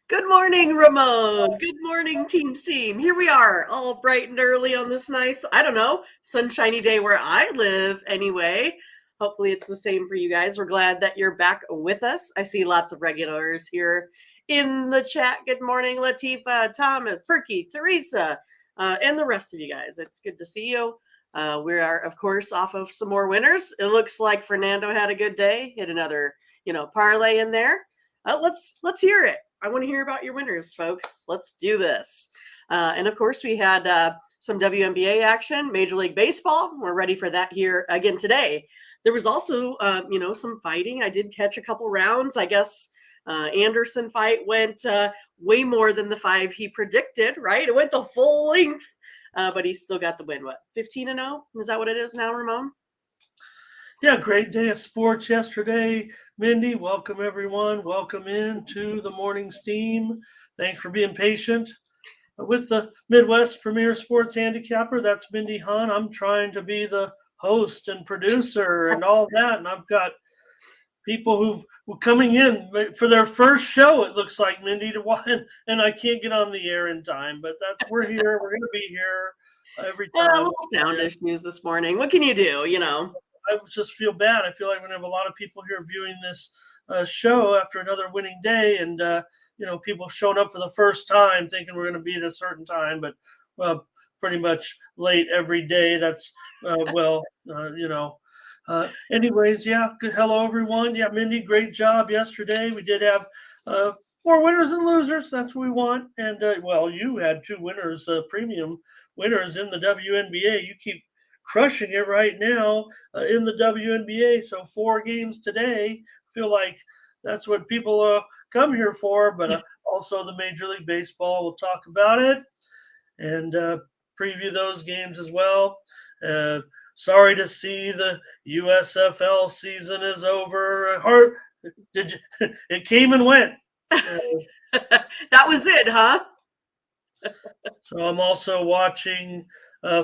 Good morning, Ramon. Good morning, Team. Here we are, all bright and early on this nice, I don't know, sunshiny day where I live anyway. Hopefully, it's the same for you guys. We're glad that you're back with us. I see lots of regulars here in the chat. Good morning, Latifa, Thomas, Perky, Teresa, and the rest of you guys. It's good to see you. We are, of course, off of some more winners. It looks like Fernando had a good day, hit another, parlay in there. Let's hear it. I want to hear about your winners, folks. Let's do this. And of course, we had some WNBA action, Major League Baseball. We're ready for that here again today. There was also, some fighting. I did catch a couple rounds. I guess Anderson fight went way more than the 5 he predicted, right? It went the full length, but he still got the win. What, 15-0? Is that what it is now, Ramon? Yeah, great day of sports yesterday. Mindy, welcome everyone. Welcome into the morning steam. Thanks for being patient. With the Midwest Premier Sports Handicapper, that's Mindy Hahn. I'm trying to be the host and producer and all that. And I've got people who coming in for their first show, it looks like, Mindy, to watch, and I can't get on the air in time. But we're here. We're going to be here every time. A little sound issues this morning. What can you do, I just feel bad. I feel like we're going to have a lot of people here viewing this show after another winning day, and people showing up for the first time thinking we're going to be at a certain time, but pretty much late every day. That's anyways, yeah. Hello, everyone. Yeah, Mindy, great job yesterday. We did have more winners and losers. That's what we want. And you had 2 winners, premium winners in the WNBA. You keep crushing it right now in the WNBA. So 4 games today. Feel like that's what people come here for, but also the Major League Baseball. We'll talk about it and preview those games as well. Sorry to see the USFL season is over. It came and went. That was it, huh? So I'm also watching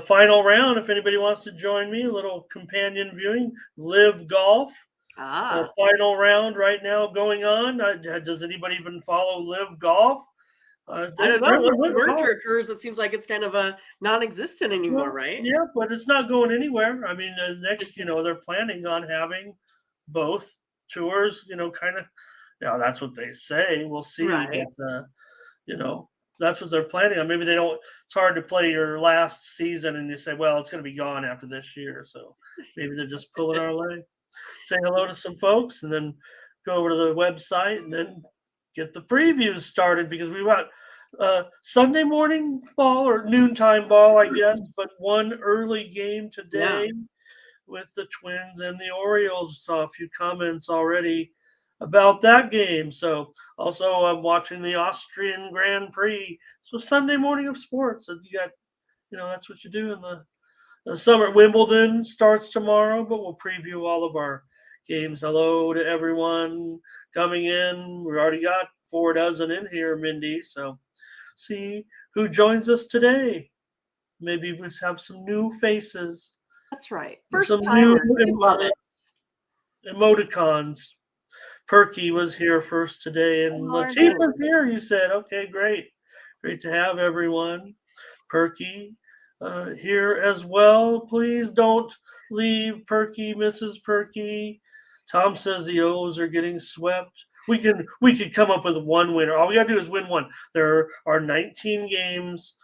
Final Round. If anybody wants to join me, a little companion viewing. Live Golf. Final Round right now going on. Does anybody even follow Live Golf? I don't know. When the merger occurs, it seems like it's kind of a non-existent anymore, right? Yeah, but it's not going anywhere. I mean, next, they're planning on having both tours. Kind of. That's what they say. We'll see. Right. But, that's what they're planning on. Maybe they don't. It's hard to play your last season, and you say, "Well, it's going to be gone after this year." So maybe they're just pulling our leg. Say hello to some folks, and then go over to the website, and then get the previews started because we got Sunday morning ball or noontime ball, I guess, but one early game today with the Twins and the Orioles. Saw a few comments already about that game. So also I'm watching the Austrian Grand Prix. So Sunday morning of sports. And you got, that's what you do in the summer. Wimbledon starts tomorrow, but we'll preview all of our games. Hello to everyone coming in. We already got 4 dozen in here, Mindy. So see who joins us today. Maybe we have some new faces. That's right. First time. Love it. Emoticons. Perky was here first today, and Latifa's here. You said, okay, great to have everyone. Perky here as well. Please don't leave, Perky, Mrs. Perky. Tom says the O's are getting swept. We could come up with one winner. All we gotta do is win one. There are 19 games.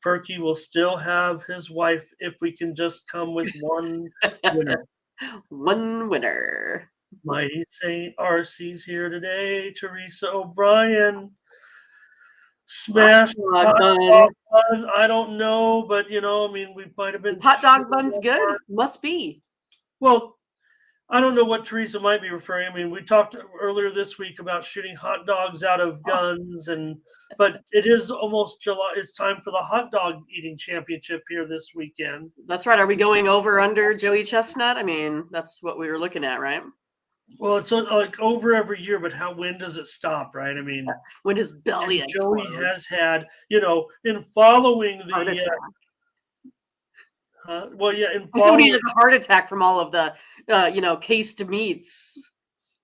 Perky will still have his wife if we can just come with one winner. One winner. Mighty Saint RC's here today. Teresa O'Brien. Smash hot dog bun. I don't know, but we might have been. Hot dog bun's good. Must be. Well, I don't know what Teresa might be referring. I mean, we talked earlier this week about shooting hot dogs out of guns, but it is almost July. It's time for the hot dog eating championship here this weekend. That's right. Are we going over under Joey Chestnut? I mean, that's what we were looking at, right? Well, it's like over every year, but when does it stop, right? I mean, when his belly explodes. Joey has had, in following the he has a heart attack from all of the, cased meats.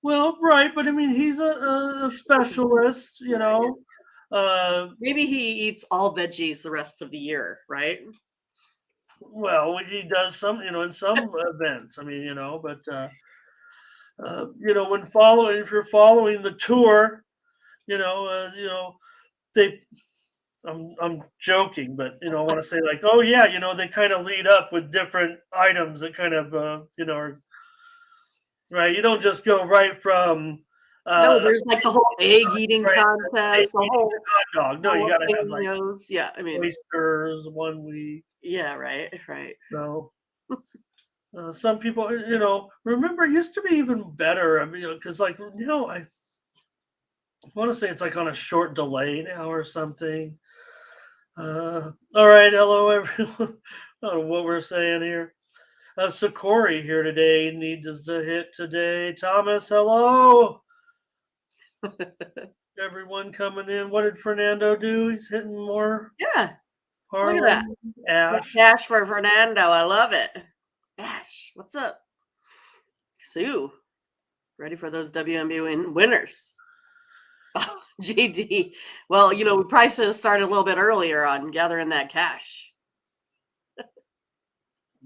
Well, right, but I mean, he's a specialist, Maybe he eats all veggies the rest of the year, right? Well, he does some, in some events. I mean, but when following, if you're following the tour, they. I'm joking, but I want to say like, oh yeah, they kind of lead up with different items that kind of, are, right. You don't just go right from, No, uh, there's like the whole egg eating right, contest, the eating whole a hot dog. No, you got to have like jalapenos. Yeah, I mean, oysters one week. yeah, right, right. No. Some people, remember it used to be even better. I mean, because like I want to say it's like on a short delay now or something. All right, hello everyone. I don't know what we're saying here. Sakori here today needs to hit today. Thomas, hello. Everyone coming in. What did Fernando do? He's hitting more. Yeah, look at that. Harlan, Ash. Cash for Fernando. I love it. Ash, what's up? Sue, ready for those WNBA winners. Oh, JD. Well, we probably should have started a little bit earlier on gathering that cash.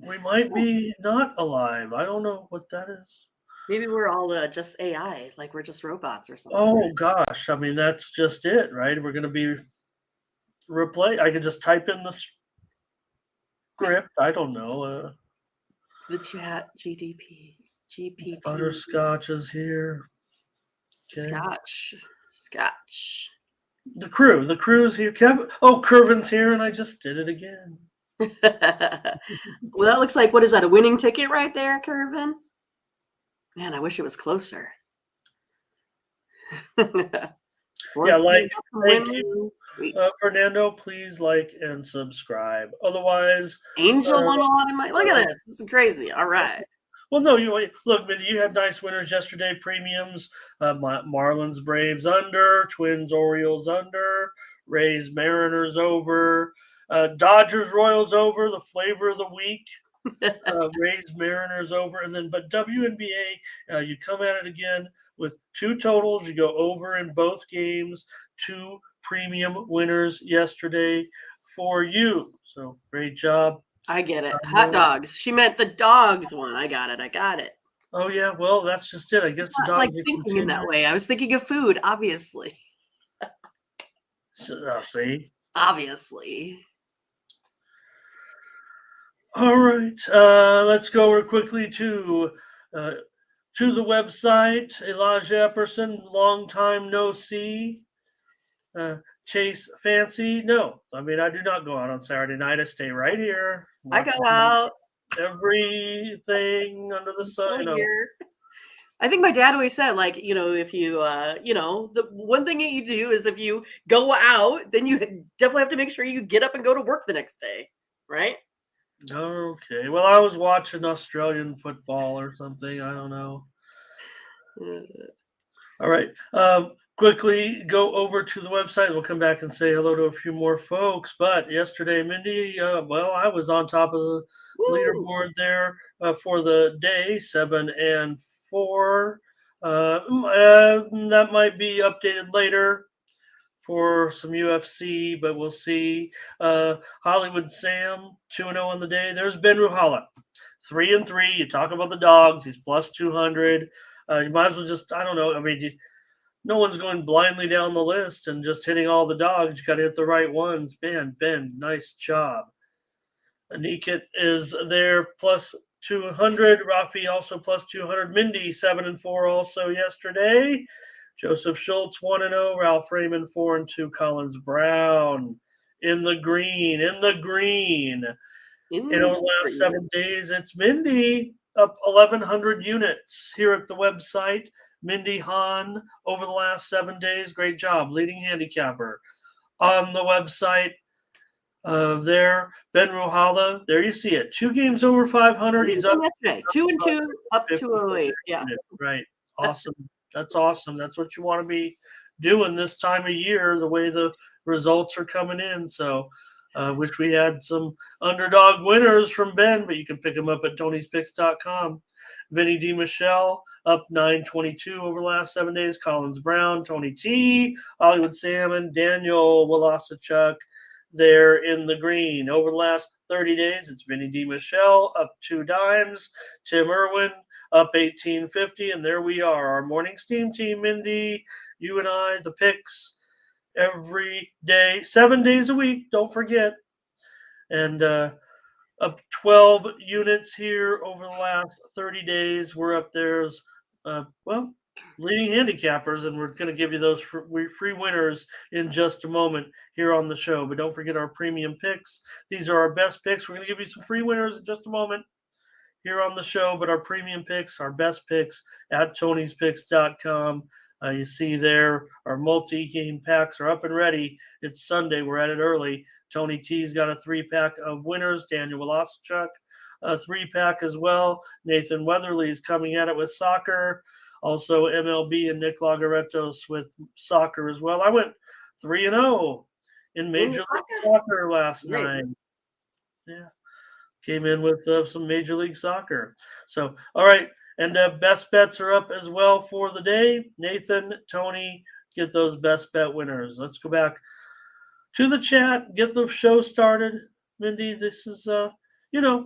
We might be not alive. I don't know what that is. Maybe we're all just AI, like we're just robots or something. Oh gosh, I mean that's just it, right? We're going to be replaced. I could just type in the script. I don't know. The chat GDP. GPT. Butterscotch is here. Okay. Scotch. The crew is here. Kevin. Oh, Curvin's here, and I just did it again. Well, that looks like, what is that, a winning ticket right there, Curvin? Man, I wish it was closer. Yeah, like, thank you. Fernando, please like and subscribe. Otherwise, Angel won a lot of money. Look at this. This is crazy. All right. Well, no, look, Mindy, you had nice winners yesterday. Premiums, Marlins, Braves under, Twins, Orioles under, Rays, Mariners over, Dodgers, Royals over, the flavor of the week. Rays, Mariners over, and then but WNBA, you come at it again with two totals. You go over in both games. Two premium winners yesterday for you. So great job. I get it. Hot dogs. She meant the dogs one. I got it. Oh yeah, well that's just it. I guess the dogs like thinking in that way. I was thinking of food, obviously. See, obviously. All right, let's go real quickly to the website. Elijah Epperson, long time no see. Chase Fancy, no. I mean, I do not go out on Saturday night. I stay right here. I go out. Everything under the sun. I think my dad always said, like, if you, the one thing that you do is if you go out, then you definitely have to make sure you get up and go to work the next day, right? Okay. Well, I was watching Australian football or something. I don't know. All right. Quickly go over to the website. We'll come back and say hello to a few more folks. But yesterday, Mindy, I was on top of the leaderboard there for the day, 7 and 4. That might be updated later for some UFC, but we'll see. Hollywood Sam, 2-0 on the day. There's Ben Ruhala, 3 and 3. You talk about the dogs. He's plus 200. You might as well just, I don't know. I mean, no one's going blindly down the list and just hitting all the dogs. You got to hit the right ones. Man, Ben, nice job. Anikit is there plus 200. Rafi also plus 200. Mindy 7 and 4 also yesterday. Joseph Schultz 1 and 0. Ralph Raymond 4 and 2. Collins Brown in the green. In over the last 7 days, it's Mindy up 1,100 units here at the website. Mindy Hahn over the last 7 days. Great job. Leading handicapper on the website. There, Ben Ruhala. There you see it. 2 games over 500. He's up yesterday. 2 and 2, up 208. Yeah. Right. Awesome. That's awesome. That's what you want to be doing this time of year, the way the results are coming in. So Wish we had some underdog winners from Ben, but you can pick them up at Tony'sPicks.com. Vinny D. Michelle up 9.22 over the last 7 days. Collins Brown, Tony T, Hollywood Salmon, Daniel Walasachuk there in the green. Over the last 30 days, it's Vinny D. Michelle up 2 dimes. Tim Irwin up 18.50. And there we are, our morning steam team, Mindy, you and I, the picks every day, 7 days a week. Don't forget. And up 12 units here over the last 30 days. We're up there as, leading handicappers, and we're going to give you those free winners in just a moment here on the show. But don't forget our premium picks. These are our best picks. We're going to give you some free winners in just a moment here on the show, but our premium picks, our best picks at Tony'sPicks.com. You see there, our multi-game packs are up and ready. It's Sunday. We're at it early. Tony T's got a 3-pack of winners. Daniel Walasachuk, a 3-pack as well. Nathan Weatherly is coming at it with soccer. Also MLB and Nick Lagaretos with soccer as well. I went 3-0 in Major League Soccer last night. Yeah. Came in with some Major League Soccer. So, all right. And best bets are up as well for the day. Nathan, Tony, get those best bet winners. Let's go back to the chat, get the show started. Mindy, this is,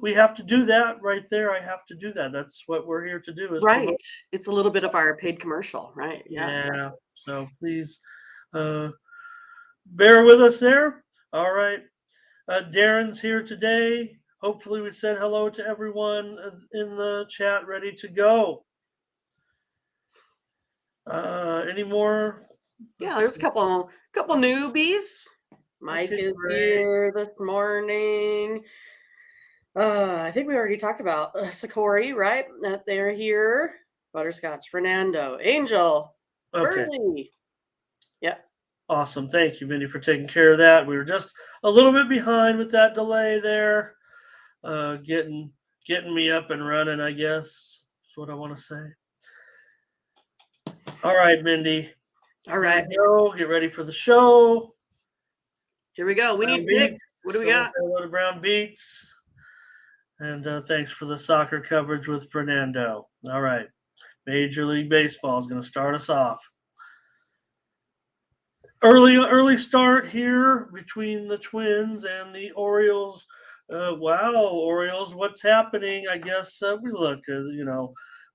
we have to do that right there. I have to do that. That's what we're here to do. Right. It's a little bit of our paid commercial, right? Yeah. So please bear with us there. All right. Darren's here today. Hopefully we said hello to everyone in the chat, ready to go. Any more? Yeah, there's a couple newbies. Mike is here this morning. I think we already talked about Sakori, right? That they're here. Butterscotch, Fernando, Angel, Burley. Yeah. Awesome. Thank you, Mindy, for taking care of that. We were just a little bit behind with that delay there. Getting me up and running, I guess. That's what I want to say. All right, Mindy. All right. Get ready for the show. Here we go. We need picks. What do we got? Hello to Brown Beats. And thanks for the soccer coverage with Fernando. All right. Major League Baseball is going to start us off. Early start here between the Twins and the Orioles. Orioles, what's happening? I guess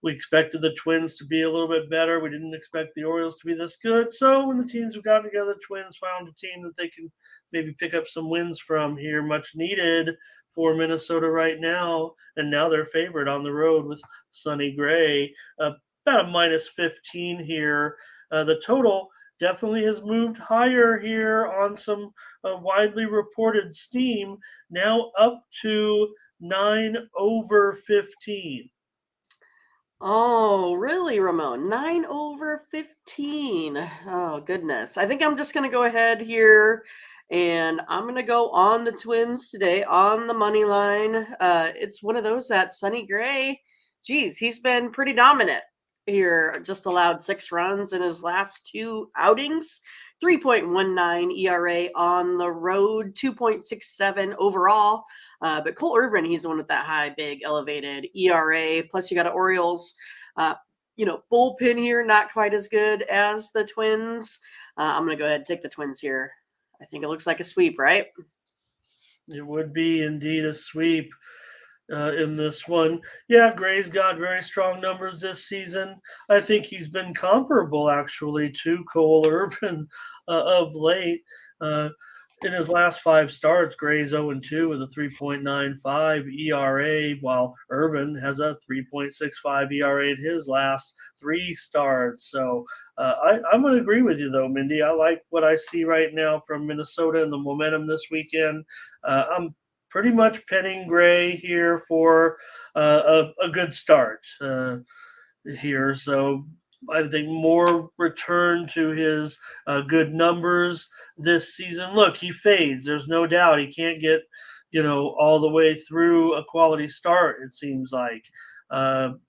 we expected the Twins to be a little bit better. We didn't expect the Orioles to be this good. So when the teams have gotten together, the Twins found a team that they can maybe pick up some wins from here, much needed for Minnesota right now. And now they're favored on the road with Sonny Gray. About a -15 here. The total definitely has moved higher here on some widely reported steam, now up to 9/15. Oh, really, Ramon? 9/15. Oh, goodness. I think I'm just going to go ahead here, and I'm going to go on the Twins today on the money line. It's one of those that Sonny Gray, geez, he's been pretty dominant here. Just allowed 6 runs in his last 2 outings. 3.19 ERA on the road, 2.67 overall. But Cole Irvin, he's the one with that high, big, elevated ERA. Plus, you got an Orioles, bullpen here, not quite as good as the Twins. I'm going to go ahead and take the Twins here. I think it looks like a sweep, right? It would be indeed a sweep. In this one. Yeah, Gray's got very strong numbers this season. I think he's been comparable, actually, to Cole Irvin of late. In his last 5 starts, Gray's 0-2 with a 3.95 ERA, while Irvin has a 3.65 ERA in his last 3 starts. So I'm going to agree with you, though, Mindy. I like what I see right now from Minnesota and the momentum this weekend. I'm pretty much penning Gray here for a good start here. So I think more return to his good numbers this season. Look, he fades. There's no doubt he can't get, all the way through a quality start, it seems like.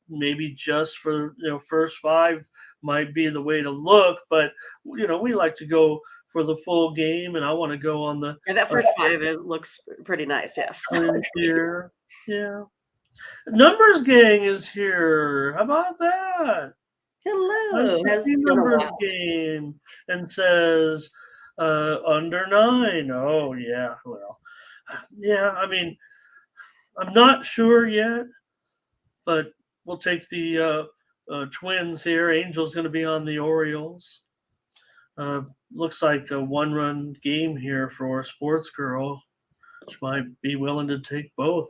Maybe just for, first 5 might be the way to look. But, we like to go for the full game, and I want to go on the And that first 5 looks pretty nice. Yes. Twins here. Yeah. Numbers Gang is here. How about that? Nice Hello. to Has see been a Numbers while. Game and says under 9. Oh yeah. Well, yeah. I mean, I'm not sure yet, but we'll take the Twins here. Angel's going to be on the Orioles. Looks like a 1-run game here for Sports Girl, which might be willing to take both.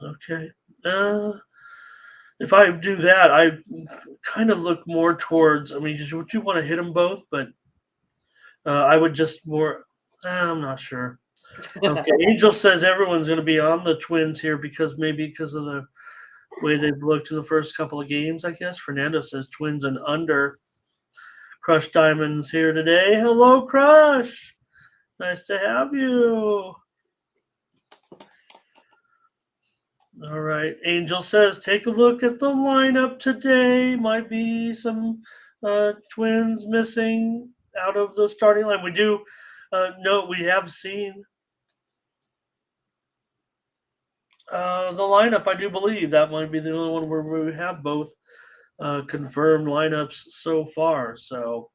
Okay. If I do that, I kind of look more towards. I mean, would you want to hit them both? But I would just more. I'm not sure. Okay. Angel says everyone's going to be on the Twins here because of the way they've looked in the first couple of games. I guess Fernando says Twins and under. Crush Diamonds here today. Hello, Crush. Nice to have you. All right. Angel says, take a look at the lineup today. Might be some Twins missing out of the starting line. We do know we have seen the lineup. I do believe that might be the only one where we have both confirmed lineups so far. So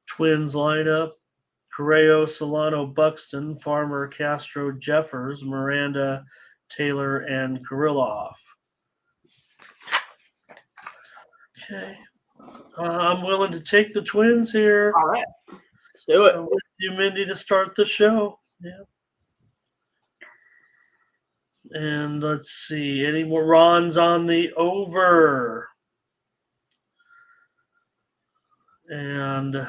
Twins lineup. Correo, Solano, Buxton, Farmer, Castro, Jeffers, Miranda, Taylor, and Kirilloff. Okay. I'm willing to take the Twins here. All right. Let's do it. I'm with you, Mindy, to start the show. Yeah. And let's see. Any more Ron's on the over? And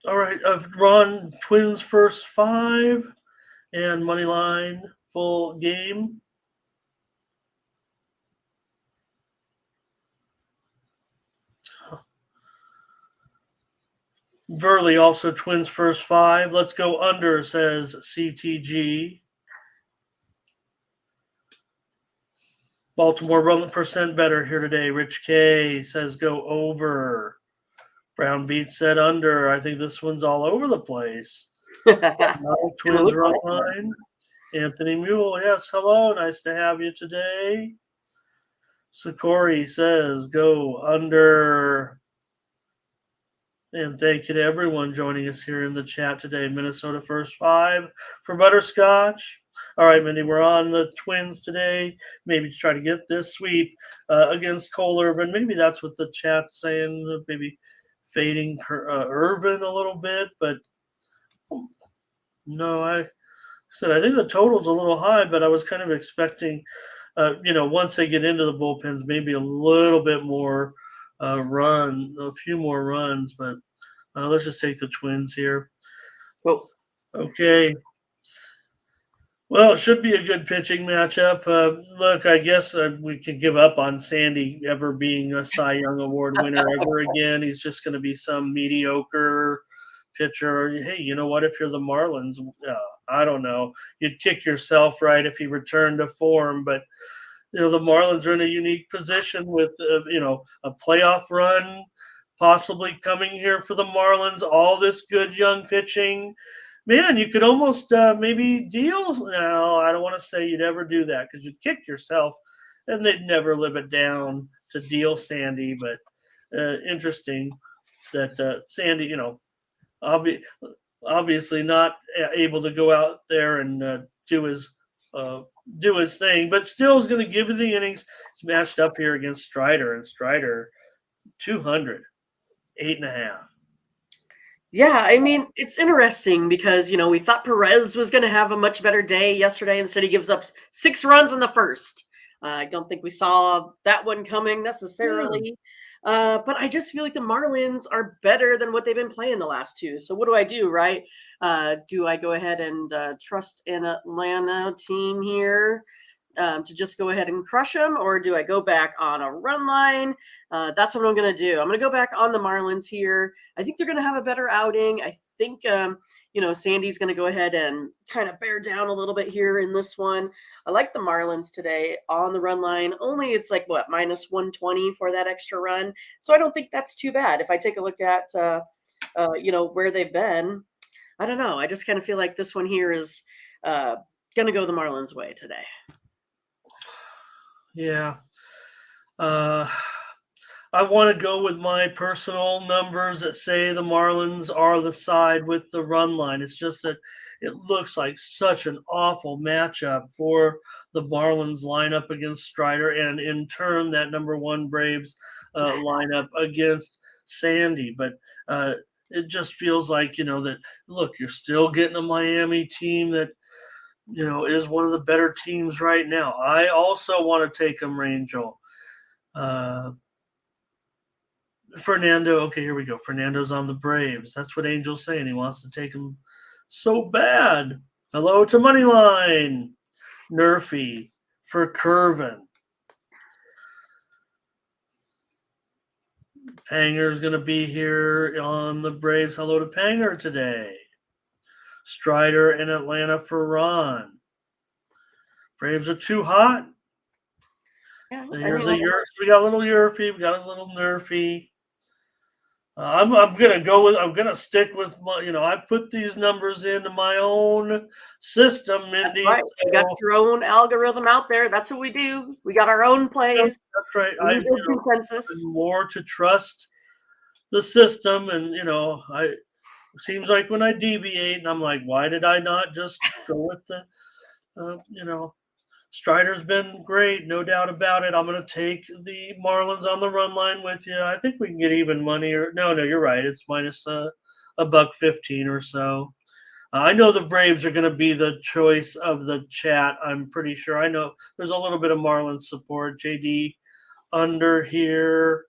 all right, Ron, Twins first 5 and money line full game. Verley also Twins first 5. Let's go under, says CTG. Baltimore run percent better here today. Rich K says go over. Brown Beat said under. I think this one's all over the place. Twins run line. Anthony Mule, yes, hello. Nice to have you today. Sakori says go under. And thank you to everyone joining us here in the chat today. Minnesota first 5 for Butterscotch. All right, Mindy, we're on the Twins today. Maybe to try to get this sweep against Cole Irvin. Maybe that's what the chat's saying. Maybe fading Irvin a little bit. But no, I said I think the total's a little high, but I was kind of expecting, once they get into the bullpens, maybe a little bit more a few more runs, but let's just take the Twins here. Oh, okay. Well, it should be a good pitching matchup. Look, I guess we can give up on Sandy ever being a Cy Young Award winner ever again. He's just going to be some mediocre pitcher. Hey, you know what? If you're the Marlins, I don't know. You'd kick yourself, right, if he returned to form, but the Marlins are in a unique position with, a playoff run possibly coming here for the Marlins, all this good young pitching. Man, you could almost maybe deal. No, I don't want to say you'd ever do that because you'd kick yourself and they'd never live it down to deal Sandy. But interesting that Sandy, obviously not able to go out there and do his thing, but still is going to give you the innings. It's matched up here against Strider, and Strider 200, 8.5. Yeah, I mean, it's interesting because, we thought Perez was going to have a much better day yesterday. Instead, he gives up 6 runs in the first. I don't think we saw that one coming necessarily. But I just feel like the Marlins are better than what they've been playing the last 2. So what do I do, right? Do I go ahead and trust an Atlanta team here to just go ahead and crush them? Or do I go back on a run line? That's what I'm going to do. I'm going to go back on the Marlins here. I think they're going to have a better outing. I think, Sandy's going to go ahead and kind of bear down a little bit here in this one. I like the Marlins today on the run line. Only it's like what, minus 120 for that extra run. So I don't think that's too bad. If I take a look at, where they've been, I don't know. I just kind of feel like this one here is going to go the Marlins' way today. Yeah. I want to go with my personal numbers that say the Marlins are the side with the run line. It's just that it looks like such an awful matchup for the Marlins lineup against Strider, and in turn, that number one Braves lineup against Sandy. But it just feels like, that, look, you're still getting a Miami team that, is one of the better teams right now. I also want to take them, Rangel. Fernando, okay, here we go. Fernando's on the Braves. That's what Angel's saying. He wants to take him so bad. Hello to Moneyline. Nerfy for Curvin. Panger's going to be here on the Braves. Hello to Panger today. Strider in Atlanta for Ron. Braves are too hot. Yeah, Here's we got a little Yerfy. We got a little Nerfy. I'm gonna stick with my, I put these numbers into my own system, Mindy. That's right. You got your own algorithm out there. That's what we do. We got our own plays. That's right. I consensus. More to trust the system, and it seems like when I deviate, and I'm like, why did I not just go with the, Strider's been great, no doubt about it. I'm going to take the Marlins on the run line with you. I think we can get even money. No, you're right. It's minus $1.15 or so. I know the Braves are going to be the choice of the chat. I'm pretty sure. I know there's a little bit of Marlins support. JD under here.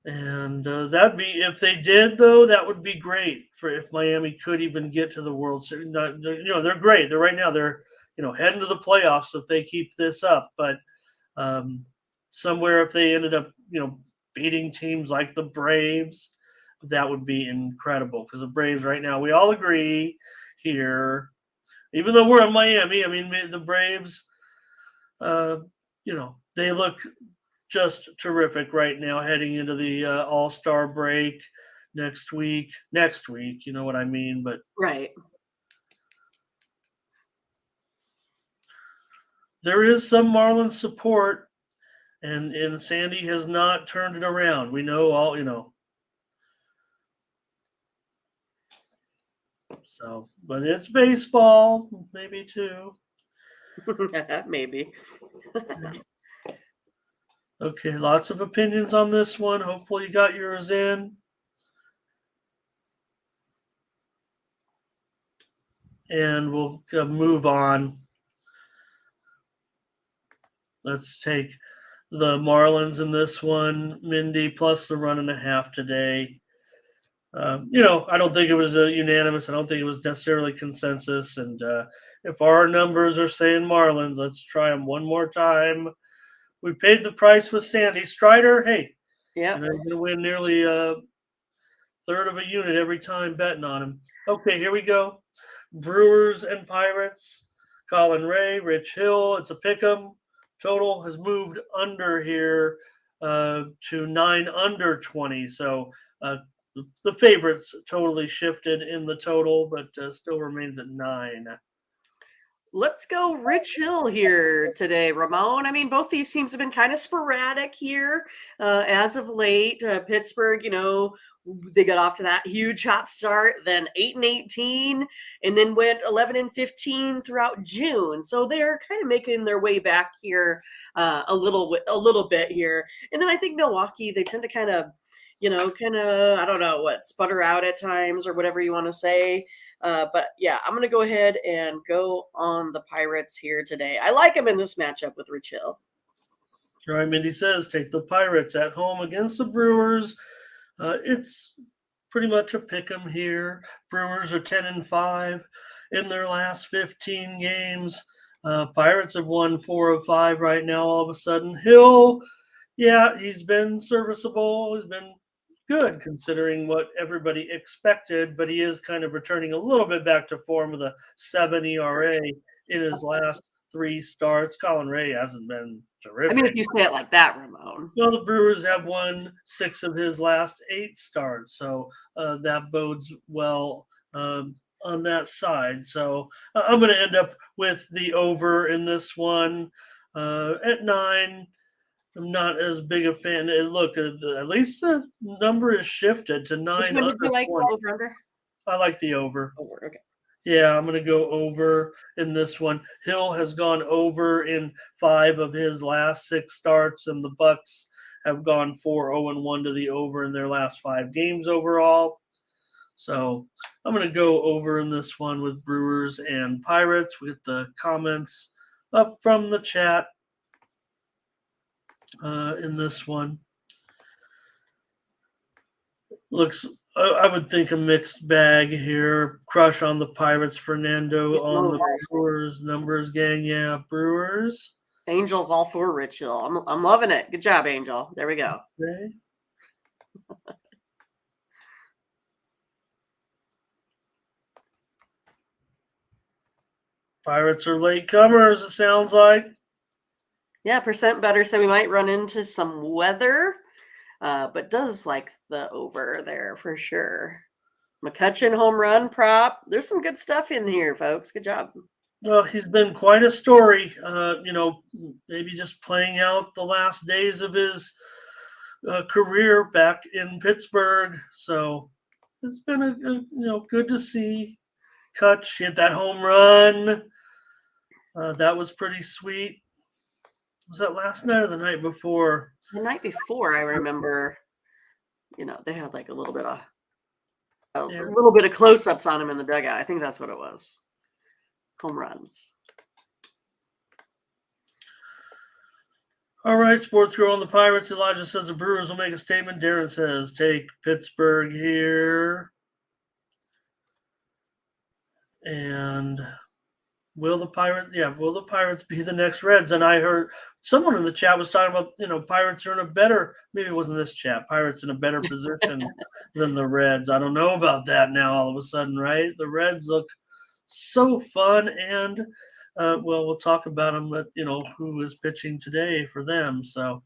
And that'd be, if they did, though, that would be great for if Miami could even get to the World Series. They're great. They're right now. They're heading to the playoffs if they keep this up. But somewhere if they ended up, beating teams like the Braves, that would be incredible. Because the Braves right now, we all agree here, even though we're in Miami, I mean, the Braves, they look just terrific right now heading into the All-Star break next week, you know what I mean? But right. There is some Marlins support, and Sandy has not turned it around. We know all, So, but it's baseball, maybe too. Maybe. Okay, lots of opinions on this one. Hopefully you got yours in. And we'll move on. Let's take the Marlins in this one, Mindy, plus the 1.5 today. I don't think it was unanimous. I don't think it was necessarily consensus. And if our numbers are saying Marlins, let's try them one more time. We paid the price with Sandy. Strider, hey, yeah, you're going to win nearly a third of a unit every time betting on him. Okay, here we go. Brewers and Pirates. Colin Ray, Rich Hill. It's a pick 'em. Total has moved under here to 9 under 20. So the favorites totally shifted in the total, but still remains at 9. Let's go Rich Hill here today, Ramon. I mean, both these teams have been kind of sporadic here as of late. Pittsburgh, they got off to that huge hot start, then 8-18, and then went 11-15 throughout June. So they're kind of making their way back here a little bit here. And then I think Milwaukee, they tend to kind of, I don't know what, sputter out at times or whatever you want to say. But yeah, I'm going to go ahead and go on the Pirates here today. I like them in this matchup with Rich Hill. All right, Mindy says take the Pirates at home against the Brewers. It's pretty much a pick 'em here. Brewers are 10-5 in their last 15 games. Pirates have won 4 of 5 right now. All of a sudden, Hill, yeah, he's been serviceable. He's been good considering what everybody expected, but he is kind of returning a little bit back to form with a 7 ERA in his last 3 starts. Colin Ray hasn't been I mean, if terrific. you say it like that, Ramon. Well, the Brewers have won 6 of his last 8 starts, so that bodes well on that side. So I'm going to end up with the over in this one at 9. I'm not as big a fan. Look, at least the number is shifted to 9 Which one did you under like? 20. Over under? I like the over. Over. Okay. Yeah, I'm going to go over in this one. Hill has gone over in 5 of his last 6 starts, and the Bucks have gone 4-0-1 to the over in their last 5 games overall. So I'm going to go over in this one with Brewers and Pirates. We get the comments up from the chat in this one. Looks, I would think a mixed bag here. Crush on the Pirates, Fernando on the Brewers. Numbers gang, yeah, Brewers. Angel's all for Rich Hill. I'm loving it. Good job, Angel. There we go. Okay. Pirates are late comers, it sounds like. Yeah, percent better. So we might run into some weather, but does like the over there for sure. McCutcheon home run prop. There's some good stuff in here, folks. Good job. Well, he's been quite a story. Maybe just playing out the last days of his career back in Pittsburgh. So it's been a good to see. Kutch hit that home run. That was pretty sweet. Was that last night or the night before? The night before, I remember, they had like a little bit of close-ups on him in the dugout. I think that's what it was. Home runs. All right, Sports Girl on the Pirates. Elijah says the Brewers will make a statement. Darren says take Pittsburgh here. And will the Pirates be the next Reds? And I heard someone in the chat was talking about, Pirates are in a better, maybe it wasn't this chat, Pirates in a better position than the Reds. I don't know about that now all of a sudden, right? The Reds look so fun, and we'll talk about them, but who is pitching today for them. So,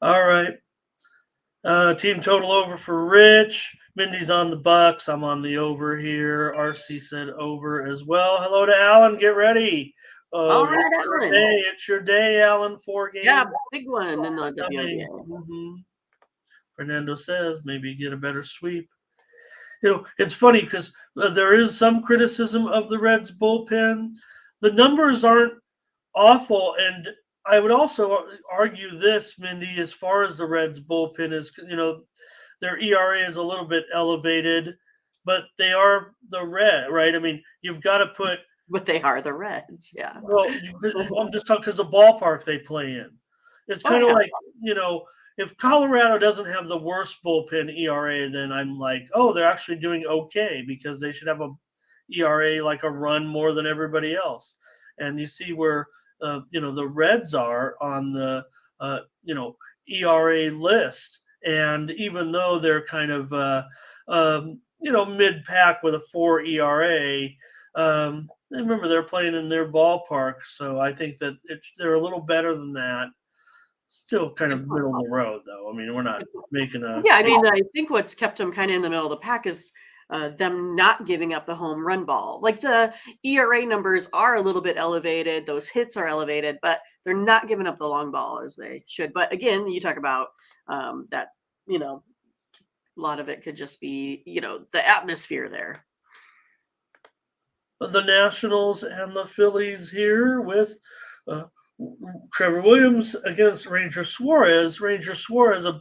all right. Team total over for Rich. Mindy's on the Bucks. I'm on the over here. RC said over as well. Hello to Alan. Get ready. All right, Alan. It's your day, Alan. 4 games. Yeah, big one in the WNBA. Mm-hmm. Fernando says maybe get a better sweep. It's funny because there is some criticism of the Reds bullpen. The numbers aren't awful, and I would also argue this, Mindy, as far as the Reds bullpen is, their ERA is a little bit elevated, but they are the Red, right? I mean, you've got to put. But they are the Reds, yeah. Well, I'm just talking because the ballpark they play in. It's kind of like, if Colorado doesn't have the worst bullpen ERA, then I'm like, oh, they're actually doing okay because they should have a ERA like a run more than everybody else. And you see where the Reds are on the ERA list, and even though they're kind of mid-pack with a 4 ERA, remember they're playing in their ballpark, so I think that they're a little better than that. Still kind of middle of the road, though. I mean, we're not making a. Yeah, I mean, I think what's kept them kind of in the middle of the pack is them not giving up the home run ball. Like the ERA numbers are a little bit elevated, those hits are elevated, but they're not giving up the long ball as they should. But again, you talk about that, a lot of it could just be, the atmosphere there. The Nationals and the Phillies here with Trevor Williams against Ranger Suarez. Ranger Suarez, a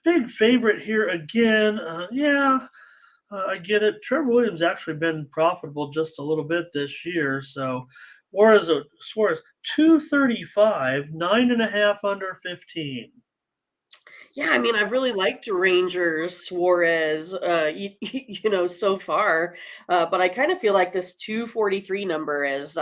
big favorite here again. I get it. Trevor Williams actually been profitable just a little bit this year. So Suarez 235, 9.5 under 15. Yeah, I mean, I've really liked Rangers Suarez, so far, but I kind of feel like this 243 number is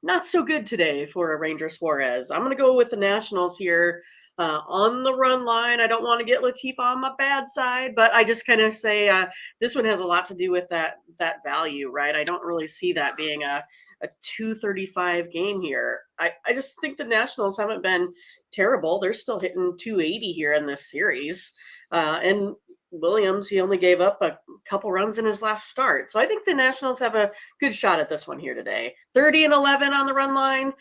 not so good today for a Ranger Suarez. I'm going to go with the Nationals here. On the run line, I don't want to get Latifa on my bad side, but I just kind of say this one has a lot to do with that value, right? I don't really see that being a 235 game here. I just think the Nationals haven't been terrible. They're still hitting 280 here in this series. And Williams, he only gave up a couple runs in his last start. So I think the Nationals have a good shot at this one here today. 30-11 on the run line.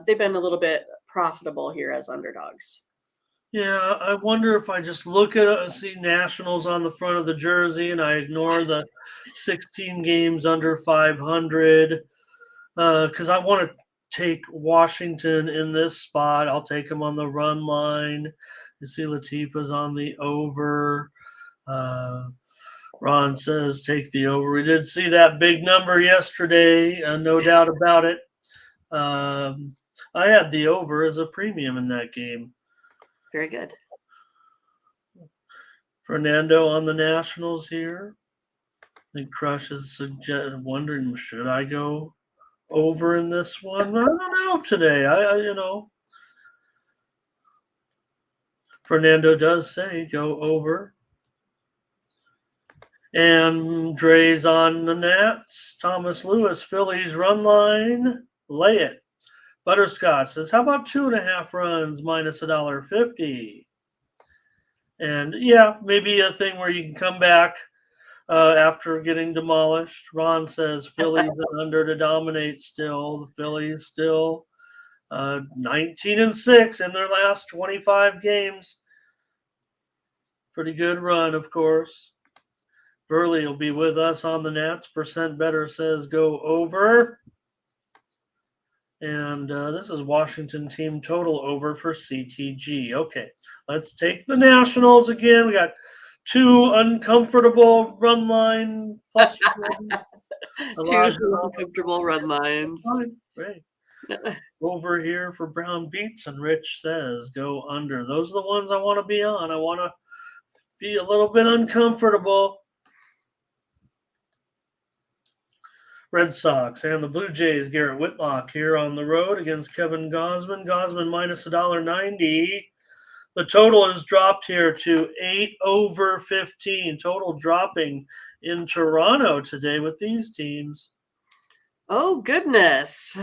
They've been a little bit profitable here as underdogs. Yeah, I wonder if I just look at see Nationals on the front of the jersey and I ignore the 16 games under 500 because I want to take Washington in this spot. I'll take him on the run line. You see Latifa's on the over. Ron says take the over. We did see that big number yesterday, no doubt about it. I had the over as a premium in that game. Very good. Fernando on the Nationals here. I think Crush is wondering, should I go over in this one? I don't know today. Fernando does say go over. And Dre's on the Nats. Thomas Lewis, Phillies run line. Lay it. Butterscotch says, how about 2.5 runs minus $1.50? And yeah, maybe a thing where you can come back after getting demolished. Ron says Phillies are under to dominate still. The Phillies still 19-6 in their last 25 games. Pretty good run, of course. Burley will be with us on the Nats. Percent Better says go over. And this is Washington team total over for CTG. Okay, let's take the Nationals again. We got 2 uncomfortable run line plus 2 uncomfortable run lines. Great. Over here for Brown Beats, and Rich says go under. Those are the ones I want to be on. I want to be a little bit uncomfortable. Red Sox and the Blue Jays, Garrett Whitlock here on the road against Kevin Gausman. Gausman minus $1.90. The total is dropped here to 8 over 15. Total dropping in Toronto today with these teams. Oh, goodness.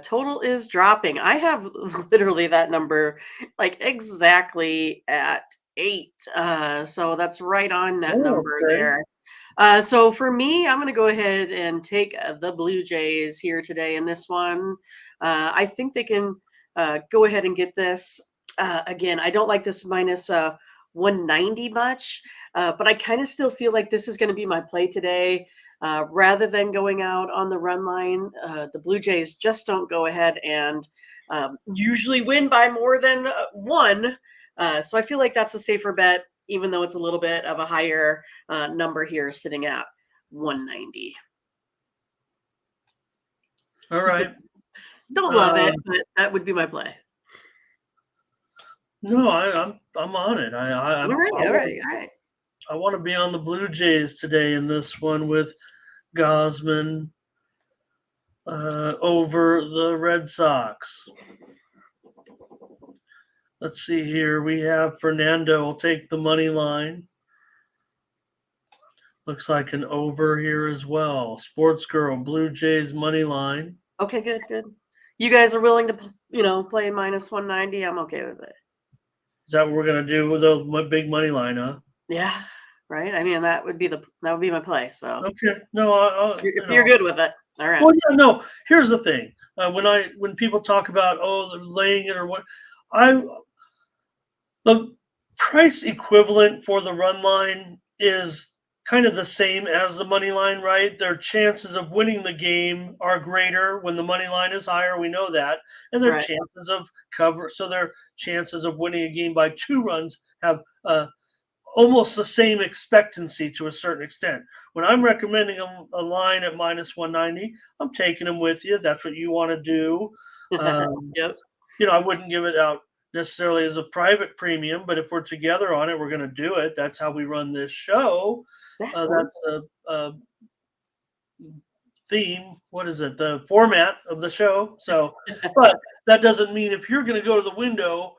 Total is dropping. I have literally that number like exactly at 8. So that's right on that number there. So for me, I'm going to go ahead and take the Blue Jays here today in this one. I think they can go ahead and get this. Again, I don't like this minus 190 much, but I kind of still feel like this is going to be my play today. Rather than going out on the run line, the Blue Jays just don't go ahead and usually win by more than 1. So I feel like that's a safer bet, even though it's a little bit of a higher number here sitting at 190. All right. Don't love it, but that would be my play. No, I'm on it. All right. I want to be on the Blue Jays today in this one with Gausman over the Red Sox. Let's see here. We have Fernando will take the money line. Looks like an over here as well. Sports Girl, Blue Jays money line. Okay, good. You guys are willing to, play minus 190. I'm okay with it. Is that what we're gonna do with the big money line, huh? Yeah, right. I mean, that would be my play. So okay, no, if you're good with it, all right. Well, yeah, no. Here's the thing: when people talk about they're laying it or what, the price equivalent for the run line is kind of the same as the money line, right? Their chances of winning the game are greater when the money line is higher. We know that. And their chances of cover, so their chances of winning a game by 2 runs have almost the same expectancy to a certain extent. When I'm recommending a line at minus 190, I'm taking them with you. That's what you want to do. Yep. I wouldn't give it out necessarily as a private premium, but if we're together on it, we're going to do it. That's how we run this show. That's a theme. What is it? The format of the show. So, but that doesn't mean if you're going to go to the window,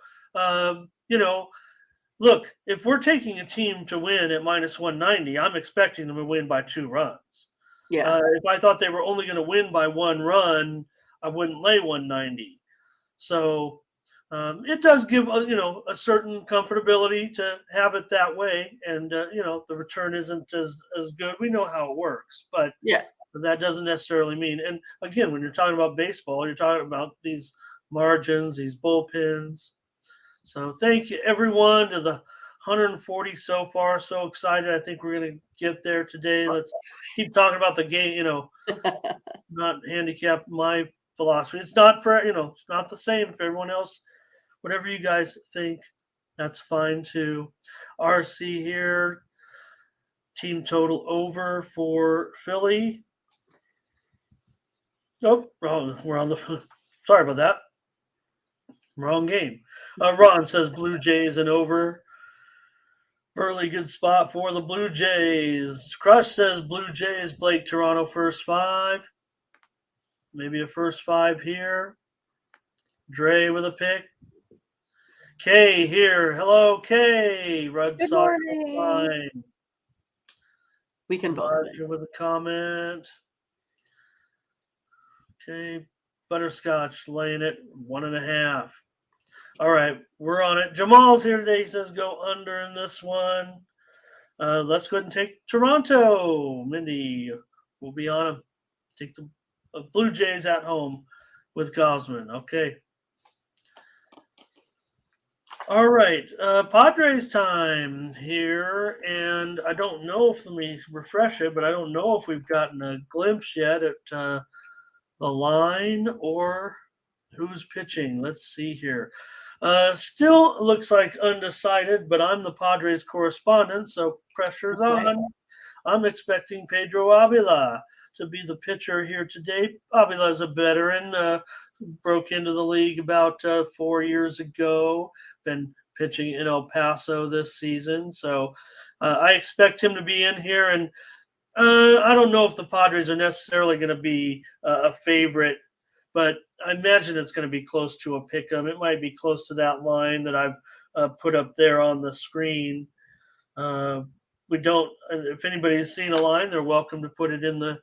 look, if we're taking a team to win at minus 190, I'm expecting them to win by 2 runs. Yeah. If I thought they were only going to win by 1 run, I wouldn't lay 190. So it does give a certain comfortability to have it that way, and the return isn't as good. We know how it works, but Yeah. that doesn't necessarily mean. And again, when you're talking about baseball, you're talking about these margins, these bullpens. So thank you everyone to the 140 so far. So excited. I think we're going to get there today. Let's keep talking about the game, not handicap my philosophy. It's not for, it's not the same for everyone else. Whatever you guys think, that's fine too. RC here, team total over for Philly. Oh, wrong. We're on the. Sorry about that. Wrong game. Ron says Blue Jays and over. Early good spot for the Blue Jays. Crush says Blue Jays, Blake Toronto first 5. Maybe a first 5 here. Dre with a pick. Kay here. Hello, Kay. Red Good Sox morning. line. We can both Roger with a comment. Okay. Butterscotch laying it 1.5. All right, we're on it. Jamal's here today. He says go under in this one. Let's go ahead and take Toronto. Mindy will be on him. Take the Blue Jays at home with Gosman. Okay. All right. Padres time here. And I don't know if, let me refresh it, but I don't know if we've gotten a glimpse yet at the line or who's pitching. Let's see here. Still looks like undecided, but I'm the Padres correspondent, so pressure's on. I'm expecting Pedro Avila to be the pitcher here today. Avila's a veteran, broke into the league about 4 years ago, been pitching in El Paso this season, so I expect him to be in here. And I don't know if the Padres are necessarily going to be a favorite, but I imagine it's going to be close to a pick 'em. It might be close to that line that I've put up there on the screen. We don't. If anybody's seen a line, they're welcome to put it in the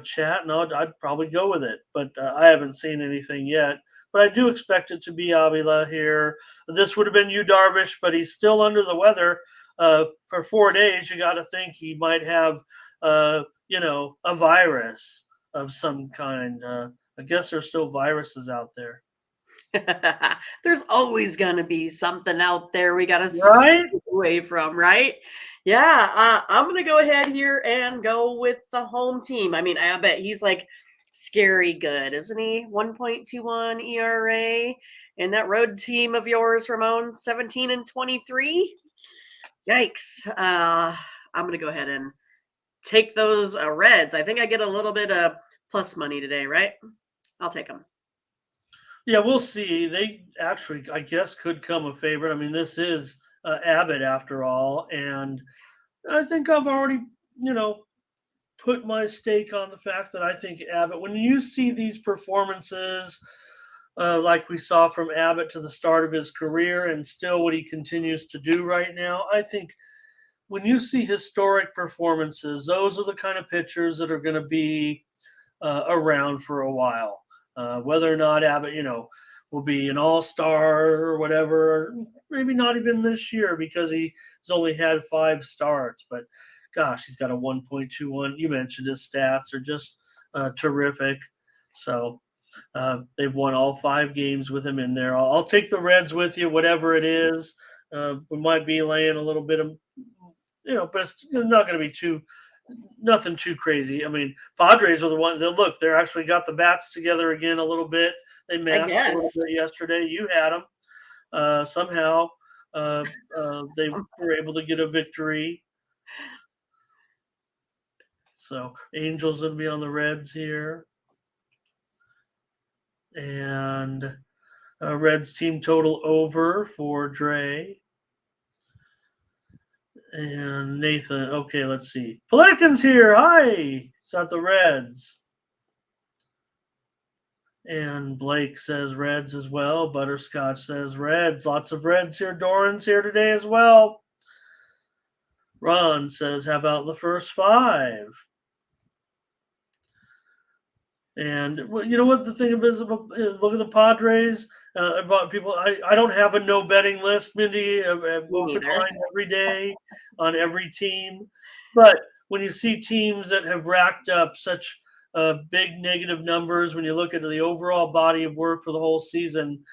chat, and I'd probably go with it. But I haven't seen anything yet. But I do expect it to be Avila here. This would have been Yu Darvish, but he's still under the weather for 4 days. You got to think he might have, a virus of some kind. I guess there's still viruses out there. There's always going to be something out there we got to Right? stay away from, right? Yeah, I'm going to go ahead here and go with the home team. I mean, I bet he's like scary good, isn't he? 1.21 ERA. And that road team of yours, Ramon, 17-23. Yikes. I'm going to go ahead and take those Reds. I think I get a little bit of plus money today, right? I'll take them. Yeah, we'll see. They actually, I guess, could come a favorite. I mean, this is Abbott after all, and I think I've already, put my stake on the fact that I think Abbott. When you see these performances, like we saw from Abbott to the start of his career, and still what he continues to do right now, I think when you see historic performances, those are the kind of pitchers that are going to be around for a while. Whether or not Abbott, will be an all-star or whatever, maybe not even this year because he's only had 5 starts. But gosh, he's got a 1.21. You mentioned his stats are just terrific. So they've won all 5 games with him in there. I'll take the Reds with you, whatever it is. We might be laying a little bit of, but it's not going to be nothing too crazy. I mean, Padres are the one that look. They're actually got the bats together again a little bit. They masked a little bit yesterday. You had them somehow. They were able to get a victory. So Angels going to be on the Reds here, and Reds team total over for Dre. And Nathan, okay, let's see. Politican's here. Hi. It's not the Reds. And Blake says Reds as well. Butterscotch says Reds. Lots of Reds here. Doran's here today as well. Ron says, how about the first 5? And well, you know what the thing is about look at the Padres. About people, I don't have a no betting list, Mindy. I have Me open neither. line every day on every team. But when you see teams that have racked up such big negative numbers, when you look at the overall body of work for the whole season,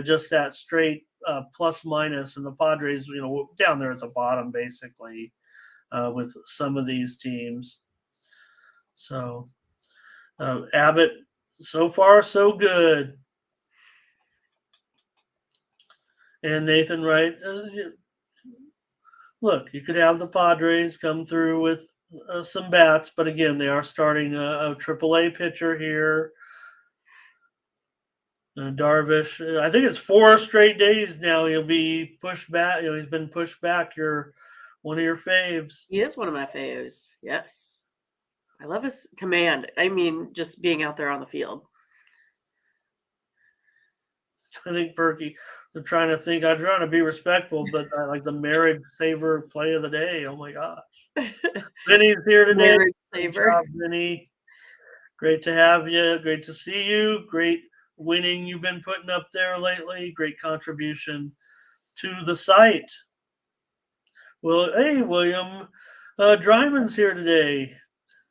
just that straight plus minus, and the Padres, down there at the bottom basically with some of these teams. So. Abbott, so far so good. And Nathan Wright, look, you could have the Padres come through with some bats, but again, they are starting a AAA pitcher here. Darvish, I think it's 4 straight days now. He'll be pushed back. He's been pushed back. You're one of your faves. He is one of my faves. Yes. I love his command. I mean, just being out there on the field. I think Perky, I'm trying to be respectful, but I like the marriage saver play of the day. Oh my gosh. Vinny's here today. Marriage saver. Good job, Vinny. Great to have you. Great to see you. Great winning you've been putting up there lately. Great contribution to the site. Well, hey, William Dryman's here today.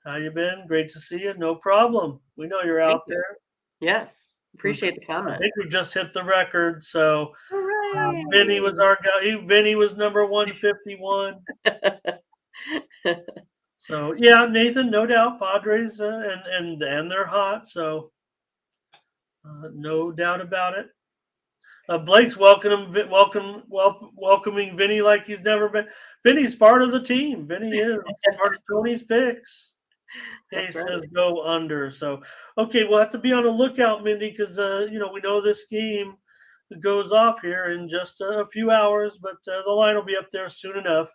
How you been? Great to see you. No problem. We know you're out there. Yes. Appreciate the comment. I think we just hit the record. So Hooray! Vinny was our guy. Vinny was number 151. So yeah, Nathan, no doubt, Padres and they're hot. So no doubt about it. Blake's welcoming Vinny like he's never been. Vinny's part of the team. Vinny is part of Tony's picks. He says go under. So, okay, we'll have to be on the lookout, Mindy, because we know this game goes off here in just a few hours, but the line will be up there soon enough.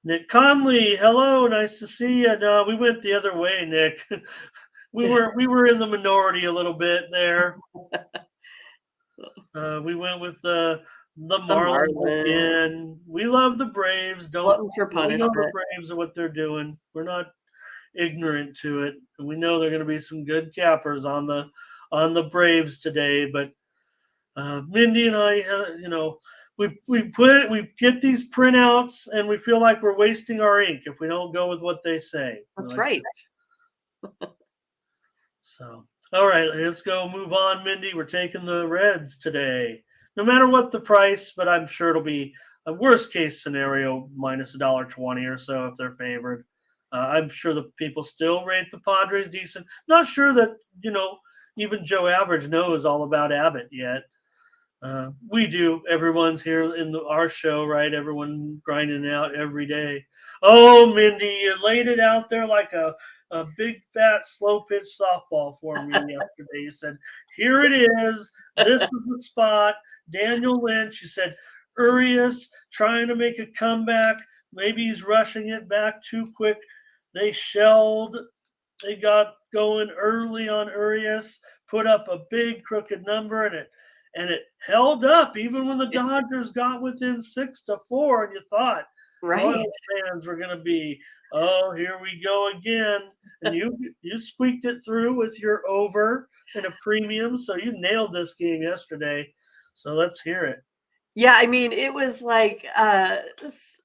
Nick Conley, hello, nice to see you. No, we went the other way, Nick. we were in the minority a little bit there. We went with the Marlins again. We love the Braves. We know the Braves and what they're doing. We're not ignorant to it. We know there are going to be some good cappers on the Braves today. But Mindy and I, we get these printouts and we feel like we're wasting our ink if we don't go with what they say. That's right. So, all right, let's go move on, Mindy. We're taking the Reds today. No matter what the price, but I'm sure it'll be a worst case scenario minus $1.20 or so if they're favored. I'm sure the people still rate the Padres decent. Not sure that, even Joe Average knows all about Abbott yet. We do. Everyone's here in our show, right? Everyone grinding out every day. Oh, Mindy, you laid it out there like a big, fat, slow pitch softball for me yesterday. You said, here it is. This is the spot. Daniel Lynch, you said, Urias trying to make a comeback. Maybe he's rushing it back too quick. They shelled. They got going early on Urias, put up a big crooked number, and it held up even when the Dodgers got within 6-4, and you thought Royals fans were going to be, oh, here we go again. And you squeaked it through with your over and a premium, so you nailed this game yesterday. So let's hear it. Yeah, I mean, it was like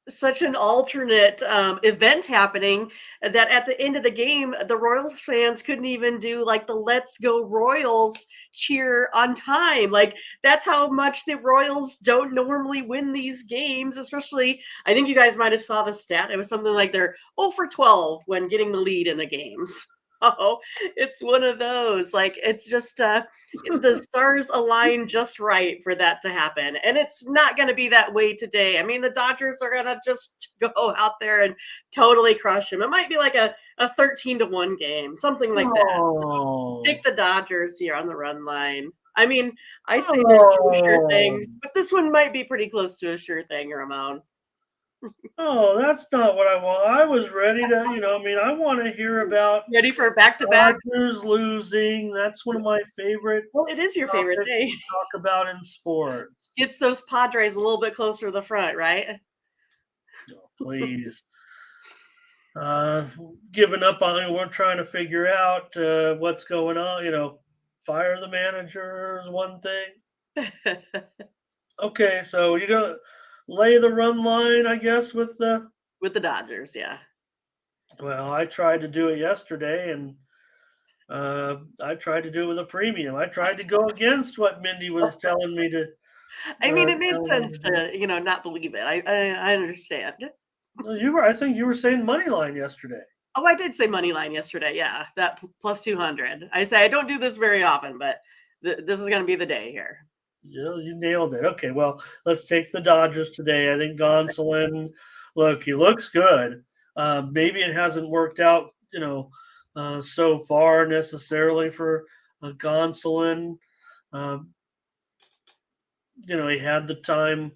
such an alternate event happening that at the end of the game, the Royals fans couldn't even do like the Let's Go Royals cheer on time. Like, that's how much the Royals don't normally win these games, especially, I think you guys might have saw the stat. It was something like they're 0 for 12 when getting the lead in the games. Oh, it's one of those. Like, it's just the stars align just right for that to happen. And it's not going to be that way today. I mean, the Dodgers are going to just go out there and totally crush them. It might be like a 13-1 game, something like that. Take the Dodgers here on the run line. I mean, I say there's no sure things, but this one might be pretty close to a sure thing, Ramon. Oh, that's not what I want. I was ready to, I want to hear about Ready for a back-to-back? Dodgers losing. That's one of my favorite Well, it is your favorite topics thing. to talk about in sports. Gets those Padres a little bit closer to the front, right? Oh, please. Giving up on it. We're trying to figure out what's going on. Fire the manager is one thing. Okay, so you're gonna lay the run line, I guess, with the. With the Dodgers, yeah. Well, I tried to do it yesterday, and I tried to do it with a premium. I tried to go against what Mindy was telling me to. I mean, it made Telling me sense to do. to, not believe it. I understand. No, you were. I think you were saying money line yesterday. Oh, I did say money line yesterday. Yeah, that plus 200. I say I don't do this very often, but this is going to be the day here. You nailed it. Okay, well, let's take the Dodgers today. I think Gonsolin, look, he looks good. Maybe it hasn't worked out, so far necessarily for Gonsolin. Um, he had the time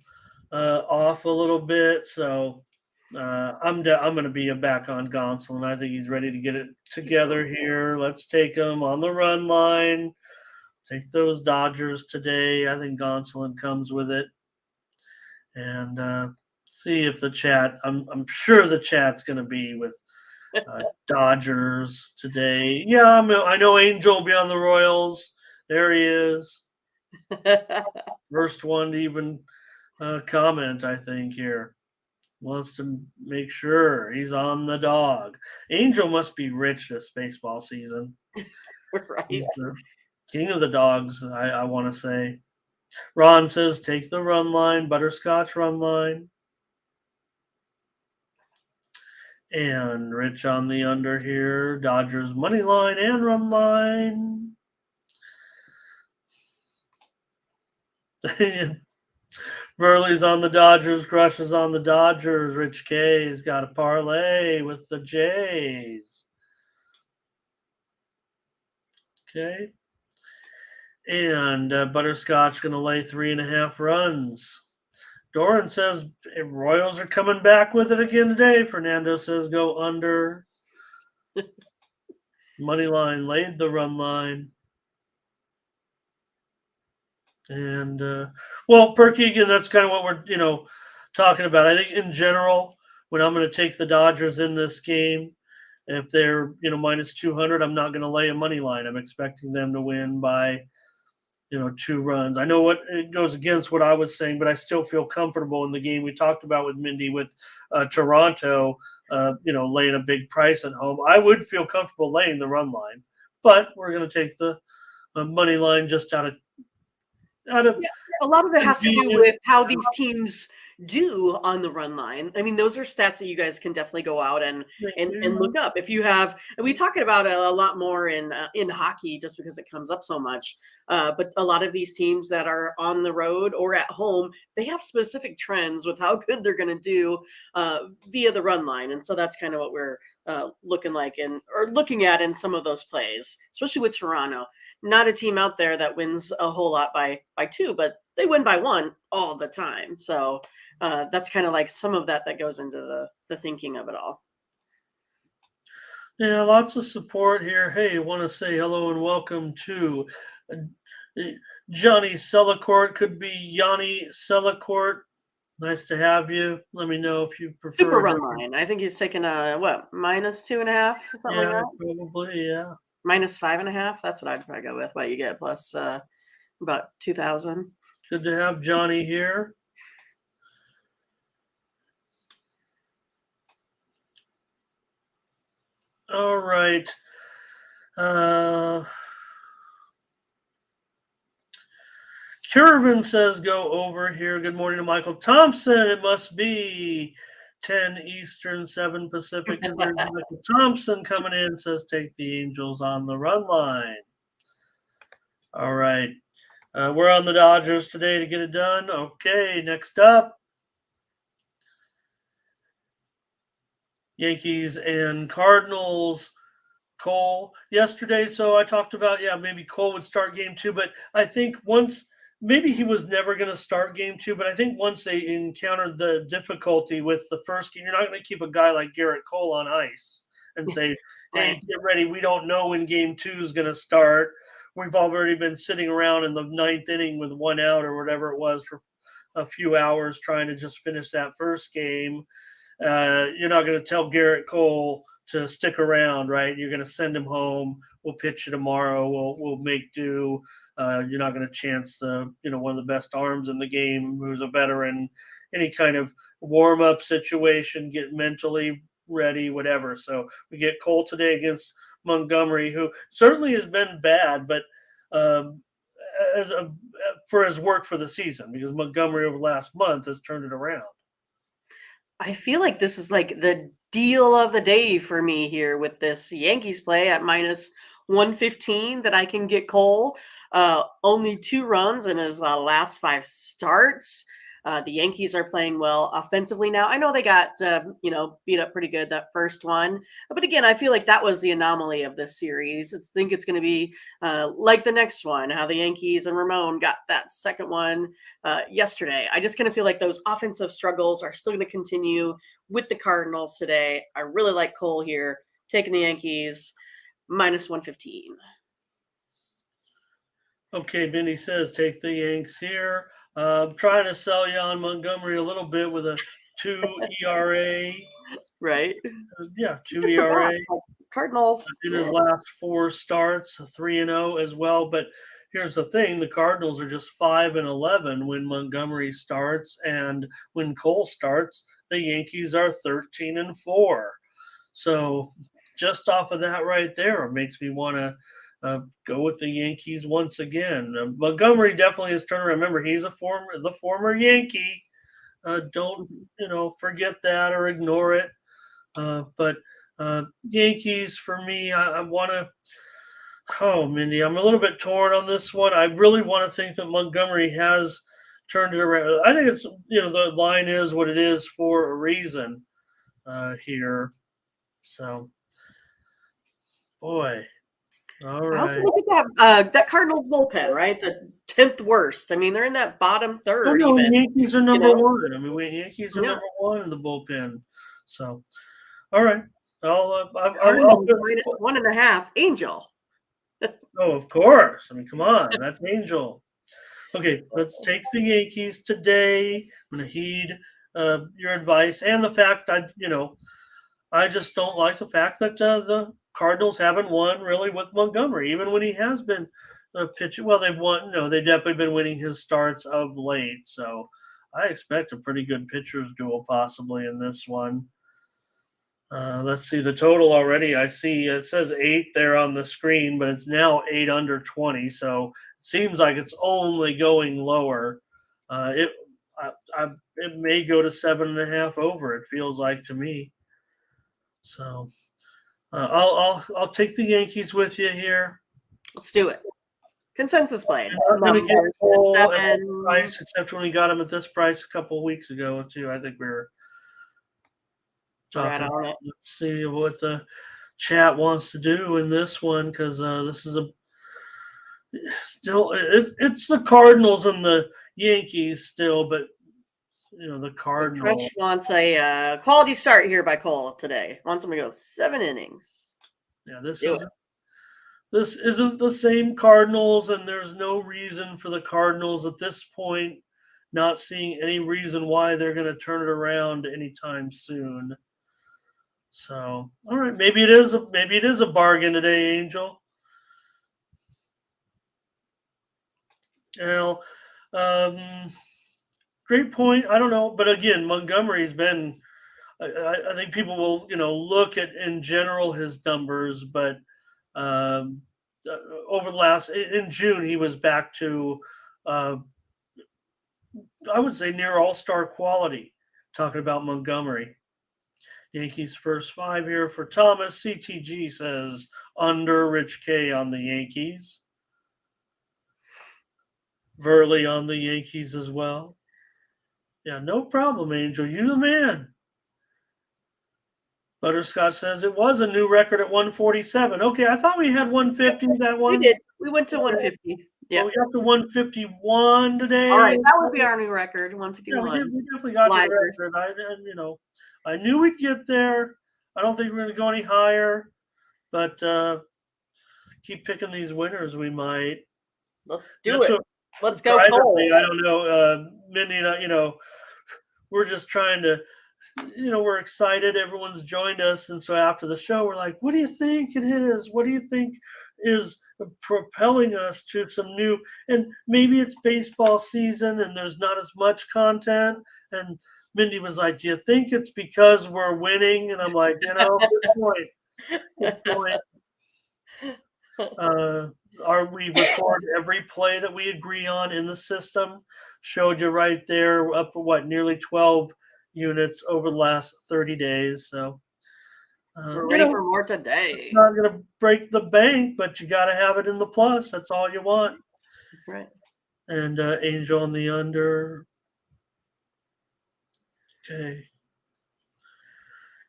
off a little bit, so I'm going to be back on Gonsolin. I think he's ready to get it together here. Let's take him on the run line. Take those Dodgers today. I think Gonsolin comes with it, and see if the chat. I'm sure the chat's going to be with Dodgers today. Yeah, I know Angel will be on the Royals. There he is. First one to even comment, I think, here. Wants to make sure he's on the dog. Angel must be rich this baseball season. Right. He's the king of the dogs, I want to say. Ron says, take the run line, butterscotch run line. And Rich on the under here. Dodgers money line and run line. Burley's on the Dodgers. Crush is on the Dodgers. Rich K's got a parlay with the Jays. Okay. And Butterscotch going to lay 3.5 runs. Doran says Royals are coming back with it again today. Fernando says go under. Money line laid the run line. And Perky, again, that's kind of what we're talking about. I think in general, when I'm going to take the Dodgers in this game, if they're minus 200, I'm not going to lay a money line. I'm expecting them to win by 2 runs. I know it goes against what I was saying, but I still feel comfortable in the game we talked about with Mindy with Toronto, laying a big price at home. I would feel comfortable laying the run line, but we're going to take the money line just out of Yeah, a lot of it has to do with how these teams do on the run line. I mean, those are stats that you guys can definitely go out and look up. If you have, and we talk about it a lot more in hockey just because it comes up so much. But a lot of these teams that are on the road or at home, they have specific trends with how good they're going to do via the run line, and so that's kind of what we're looking at in some of those plays, especially with Toronto. Not a team out there that wins a whole lot by 2, but they win by 1 all the time. So that's kind of like some of that goes into the thinking of it all. Yeah, lots of support here. Hey, I want to say hello and welcome to Johnny Selacourt. Could be Yanni Selacourt. Nice to have you. Let me know if you prefer. Super run line. I think he's taking a minus 2.5, something like that. Probably, yeah. Minus 5.5. That's what I'd probably go with. What you get plus about 2,000. Good to have Johnny here. All right. Curvin says go over here. Good morning to Michael Thompson. It must be 10 Eastern, 7 Pacific. And there's Michael Thompson coming in, says take the Angels on the run line. All right. We're on the Dodgers today to get it done. Okay, next up. Yankees and Cardinals. Cole yesterday. So I talked about, maybe Cole would start game 2. But I think once maybe he was never going to start game 2, but I think once they encountered the difficulty with the first game, you're not going to keep a guy like Garrett Cole on ice and say, hey, Right. get ready. We don't know when game 2 is going to start. We've already been sitting around in the 9th inning with 1 out or whatever it was for a few hours trying to just finish that first game. You're not going to tell Garrett Cole to stick around, right? You're going to send him home. We'll pitch you tomorrow. We'll make do. You're not going to chance one of the best arms in the game, who's a veteran, any kind of warm up situation, get mentally ready, whatever. So we get Cole today against Montgomery, who certainly has been bad, but for his work for the season, because Montgomery over the last month has turned it around. I feel like this is like the deal of the day for me here with this Yankees play at minus 115 that I can get Cole. Only 2 runs in his last 5 starts. The Yankees are playing well offensively now. I know they got beat up pretty good that first one, but again, I feel like that was the anomaly of this series. I think it's going to be like the next one, how the Yankees and Ramon got that second one yesterday. I just kind of feel like those offensive struggles are still going to continue with the Cardinals today. I really like Cole here, taking the Yankees minus 115. Okay, Benny says take the Yanks here. I'm trying to sell you on Montgomery a little bit with a 2 ERA. Right? 2 Just ERA. Cardinals In his last 4 starts, 3-0 as well. But here's the thing: the Cardinals are just 5-11 when Montgomery starts, and when Cole starts, the Yankees are 13-4. So just off of that right there, it makes me want to go with the Yankees once again. Montgomery definitely has turned around. Remember, he's the former Yankee. Don't forget that or ignore it. But Yankees for me, I want to. Oh, Mindy, I'm a little bit torn on this one. I really want to think that Montgomery has turned it around. I think it's the line is what it is for a reason here. So, boy. All I also right. look at that Cardinals bullpen, right? The 10th worst. I mean, they're in that bottom Oh third no, even. Yankees are number one. I mean, Yankees are Yeah. number one in the bullpen. So, all right. Cardinals minus 1.5. Angel. Oh, of course. I mean, come on, that's Angel. Okay, let's take the Yankees today. I'm going to heed your advice and the fact I just don't like the fact that the Cardinals haven't won really with Montgomery, even when he has been pitching. Well, they've won. No, they've definitely been winning his starts of late. So I expect a pretty good pitchers duel possibly in this one. Let's see the total already. I see it says 8 there on the screen, but it's now 8 under 20. So it seems like it's only going lower. It may go to 7.5 over. It feels like to me. So I'll take the Yankees with you here. Let's do it. Consensus play. I'm going to get Cole at Seven. this price, except when we got him at this price a couple of weeks ago too. I think we were Right talking. on it. Let's see what the chat wants to do in this one, because this is it's the Cardinals and the Yankees still, but the Cardinals. Crutch wants a quality start here by Cole today. Wants him to go 7 innings. Yeah, this isn't the same Cardinals, and there's no reason for the Cardinals at this point. Not seeing any reason why they're going to turn it around anytime soon. So, all right, maybe it is a bargain today, Angel. Great point. I don't know, but again, Montgomery's been. I think people will look at in general his numbers, but over the in June he was back to I would say near all-star quality. Talking about Montgomery. Yankees first 5 here for Thomas. CTG says under Rich K on the Yankees. Verley on the Yankees as well. Yeah, no problem, Angel. You the man. Butterscotch says it was a new record at 147. Okay, I thought we had 150. That one. We did. We went to 150. Yeah. Well, we got the 151 today. All right, that would be our new record, Yeah, 151. we definitely got the Livers. record. I knew we'd get there. I don't think we're going to go any higher, but keep picking these winners. We might. Let's do it. Let's go, Privately, Cole. I don't know, Mindy and I, we're just trying to, we're excited. Everyone's joined us, and so after the show, we're like, "What do you think it is? What do you think is propelling us to some new?" And maybe it's baseball season, and there's not as much content. And Mindy was like, "Do you think it's because we're winning?" And I'm like, good point. Good point. We record every play that we agree on in the system. Showed you right there, up nearly 12 units over the last 30 days. So we're ready for more today. It's not going to break the bank, but you got to have it in the plus. That's all you want. That's right. And Angel on the under. Okay.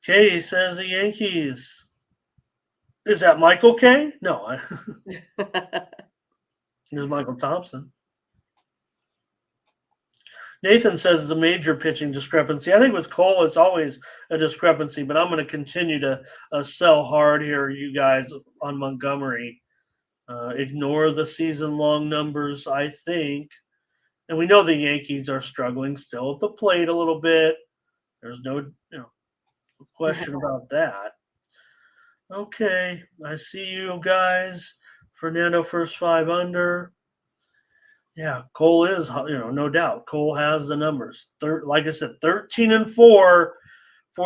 K says the Yankees. Is that Michael K? No. There's Michael Thompson. Nathan says it's a major pitching discrepancy. I think with Cole, it's always a discrepancy, but I'm going to continue to sell hard here, you guys, on Montgomery. Ignore the season-long numbers, I think. And we know the Yankees are struggling still at the plate a little bit. There's no question about that. Okay, I see you guys. Fernando first 5 under. Yeah, Cole is, no doubt. Cole has the numbers. Like I said, 13-4 for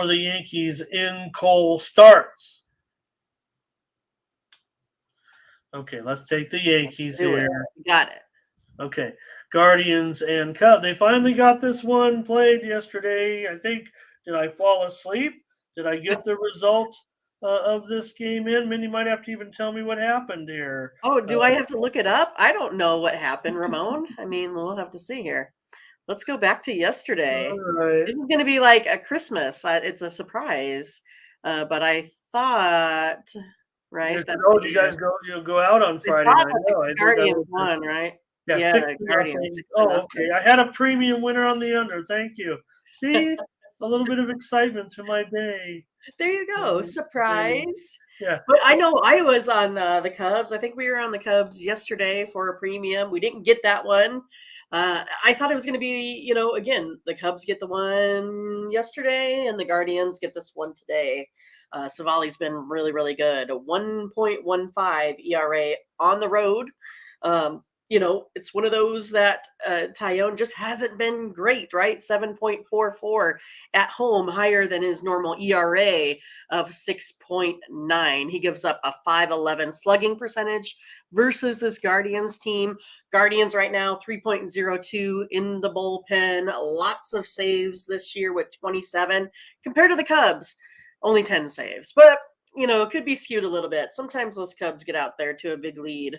the Yankees in Cole starts. Okay, let's take the Yankees here. Got it. Okay, Guardians and Cubs. They finally got this one played yesterday. I think, did I fall asleep? Did I get the result of this game in? Mindy might have to even tell me what happened here. Oh, do I have to look it up? I don't know what happened, Ramon. I mean, we'll have to see here. Let's go back to yesterday. All right. This is going to be like a Christmas. It's a surprise. But I thought, right? You guys go out on Friday night. The Guardians won, right? Yeah, the Guardians. Okay. I had a premium winner on the under. Thank you. See, a little bit of excitement to my day. There you go. Surprise. Yeah. But I know I was on the Cubs. I think we were on the Cubs yesterday for a premium. We didn't get that one. I thought it was going to be, again, the Cubs get the one yesterday and the Guardians get this one today. Savali's been really, really good. A 1.15 ERA on the road. It's one of those that Taillon just hasn't been great, right? 7.44 at home, higher than his normal ERA of 6.9. He gives up a 5.11 slugging percentage versus this Guardians team. Guardians right now, 3.02 in the bullpen. Lots of saves this year with 27 compared to the Cubs, only 10 saves. But it could be skewed a little bit. Sometimes those Cubs get out there to a big lead.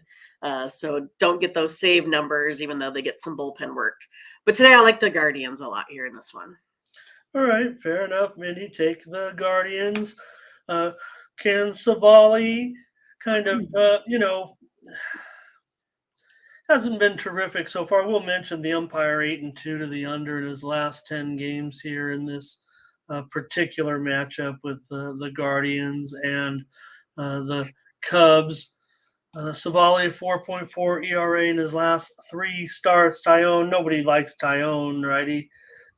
So don't get those save numbers, even though they get some bullpen work. But today I like the Guardians a lot here in this one. All right, fair enough, Mindy. Take the Guardians. Ken Savali kind of, hasn't been terrific so far. We'll mention the umpire 8-2 to the under in his last 10 games here in this particular matchup with the Guardians and the Cubs. Savali 4.4 ERA in his last 3 starts. Taillon, nobody likes Taillon, right?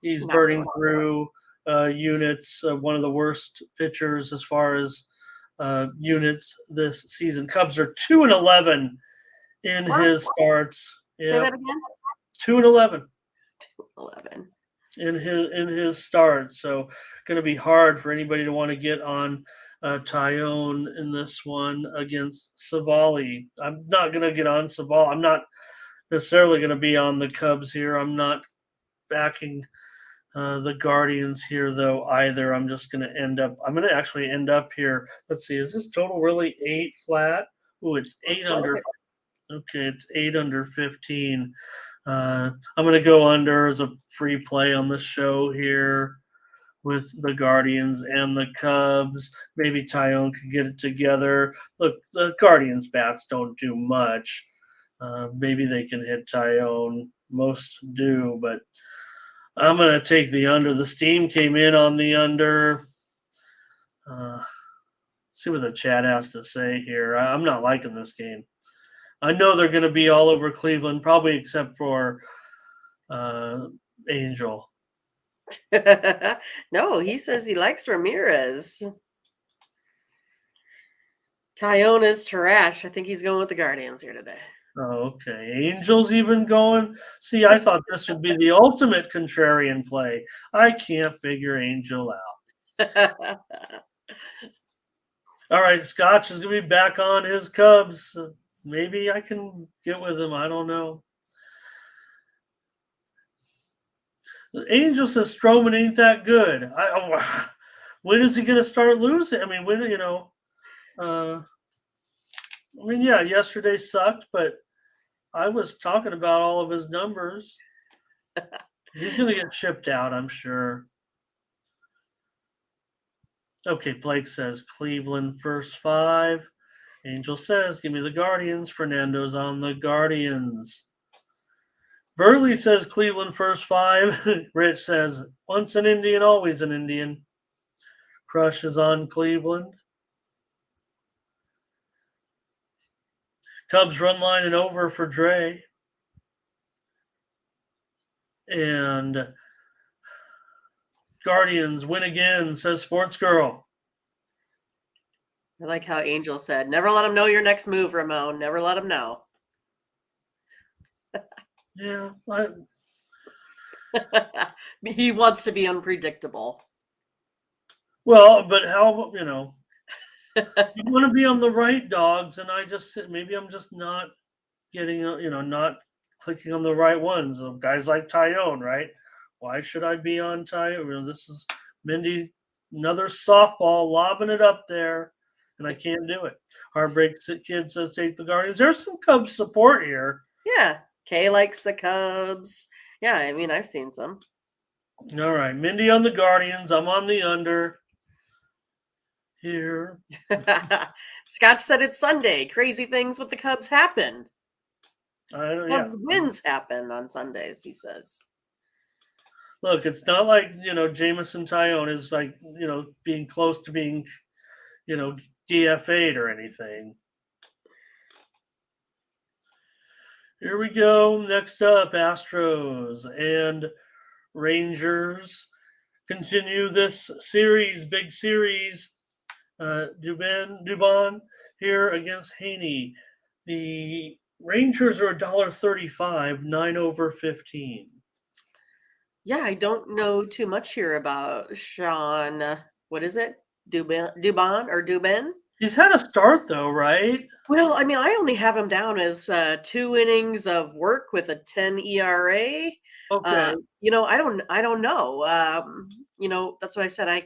He's burning through units. One of the worst pitchers as far as units this season. Cubs are 2-11 in his starts. Say that again. 2-11. 2-11. In his start, so going to be hard for anybody to want to get on Taillon in this one against Savali. I'm not going to get on Savali. I'm not necessarily going to be on the Cubs here. I'm not backing the Guardians here though either. I'm just going to actually end up here. Let's see, is this total really 8 flat? Oh, it's 8 under. Okay, it's 8 under 15. I'm going to go under as a free play on the show here with the Guardians and the Cubs. Maybe Taillon could get it together. Look, the Guardians bats don't do much. Maybe they can hit Tyone. Most do, but I'm going to take the under. The Steam came in on the under. See what the chat has to say here. I'm not liking this game. I know they're going to be all over Cleveland, probably except for Angel. No, he says he likes Ramirez. Tyone is trash. I think he's going with the Guardians here today. Oh, okay. Angels even going? See, I thought this would be the ultimate contrarian play. I can't figure Angel out. All right, Scotch is going to be back on his Cubs. Maybe I can get with him. I don't know. The Angel says Stroman ain't that good. When is he going to start losing? I mean, when, yeah, yesterday sucked, but I was talking about all of his numbers. He's going to get chipped out, I'm sure. Okay, Blake says Cleveland first 5. Angel says, give me the Guardians. Fernando's on the Guardians. Burley says Cleveland first 5. Rich says, once an Indian, always an Indian. Crush is on Cleveland. Cubs run line and over for Dre. And Guardians win again, says Sports Girl. I like how Angel said, never let him know your next move, Ramon. Never let him know. Yeah. He wants to be unpredictable. Well, but how, you want to be on the right dogs, and maybe I'm just not getting, not clicking on the right ones. Guys like Tyone, right? Why should I be on Tyone? This is Mindy, another softball, lobbing it up there, and I can't do it. Heartbreak Kid says take the Guardians. There's some Cubs support here. Yeah, Kay likes the Cubs. Yeah, I mean, I've seen some. All right, Mindy on the Guardians. I'm on the under here. Scotch said it's Sunday. Crazy things with the Cubs happen. Wins happen on Sundays, he says. Look, it's not like, Jameson Tyone is like, being close to being, DFA'd or anything. Here we go. Next up, Astros and Rangers continue this series, big series. Dubon here against Haney. The Rangers are $1.35, 9 over 15. Yeah, I don't know too much here about Sean. What is it? Dubon? He's had a start though, right? Well, I mean, I only have him down as 2 innings of work with a 10 ERA. Okay. I don't know. That's what I said. I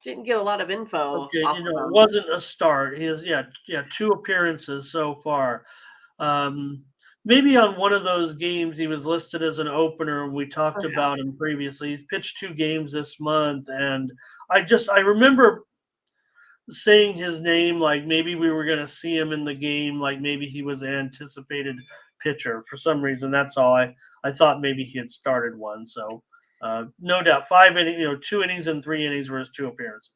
didn't get a lot of info. Okay, it wasn't a start. He has 2 appearances so far. Maybe on one of those games he was listed as an opener. We talked about him previously. He's pitched 2 games this month, and I remember saying his name like maybe we were going to see him in the game, like maybe he was an anticipated pitcher for some reason. That's all. I thought maybe he had started one. So no doubt 5 innings, 2 innings and 3 innings were his 2 appearances.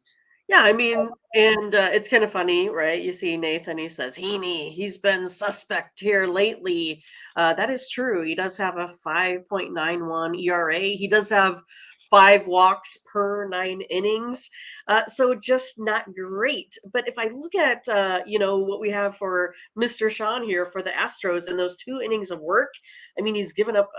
Yeah, I mean, and it's kind of funny, right? You see Nathan, he says, he's been suspect here lately. That is true. He does have a 5.91 ERA. He does have 5 walks per 9 innings. So just not great. But if I look at, what we have for Mr. Sean here for the Astros in those 2 innings of work, I mean, he's given up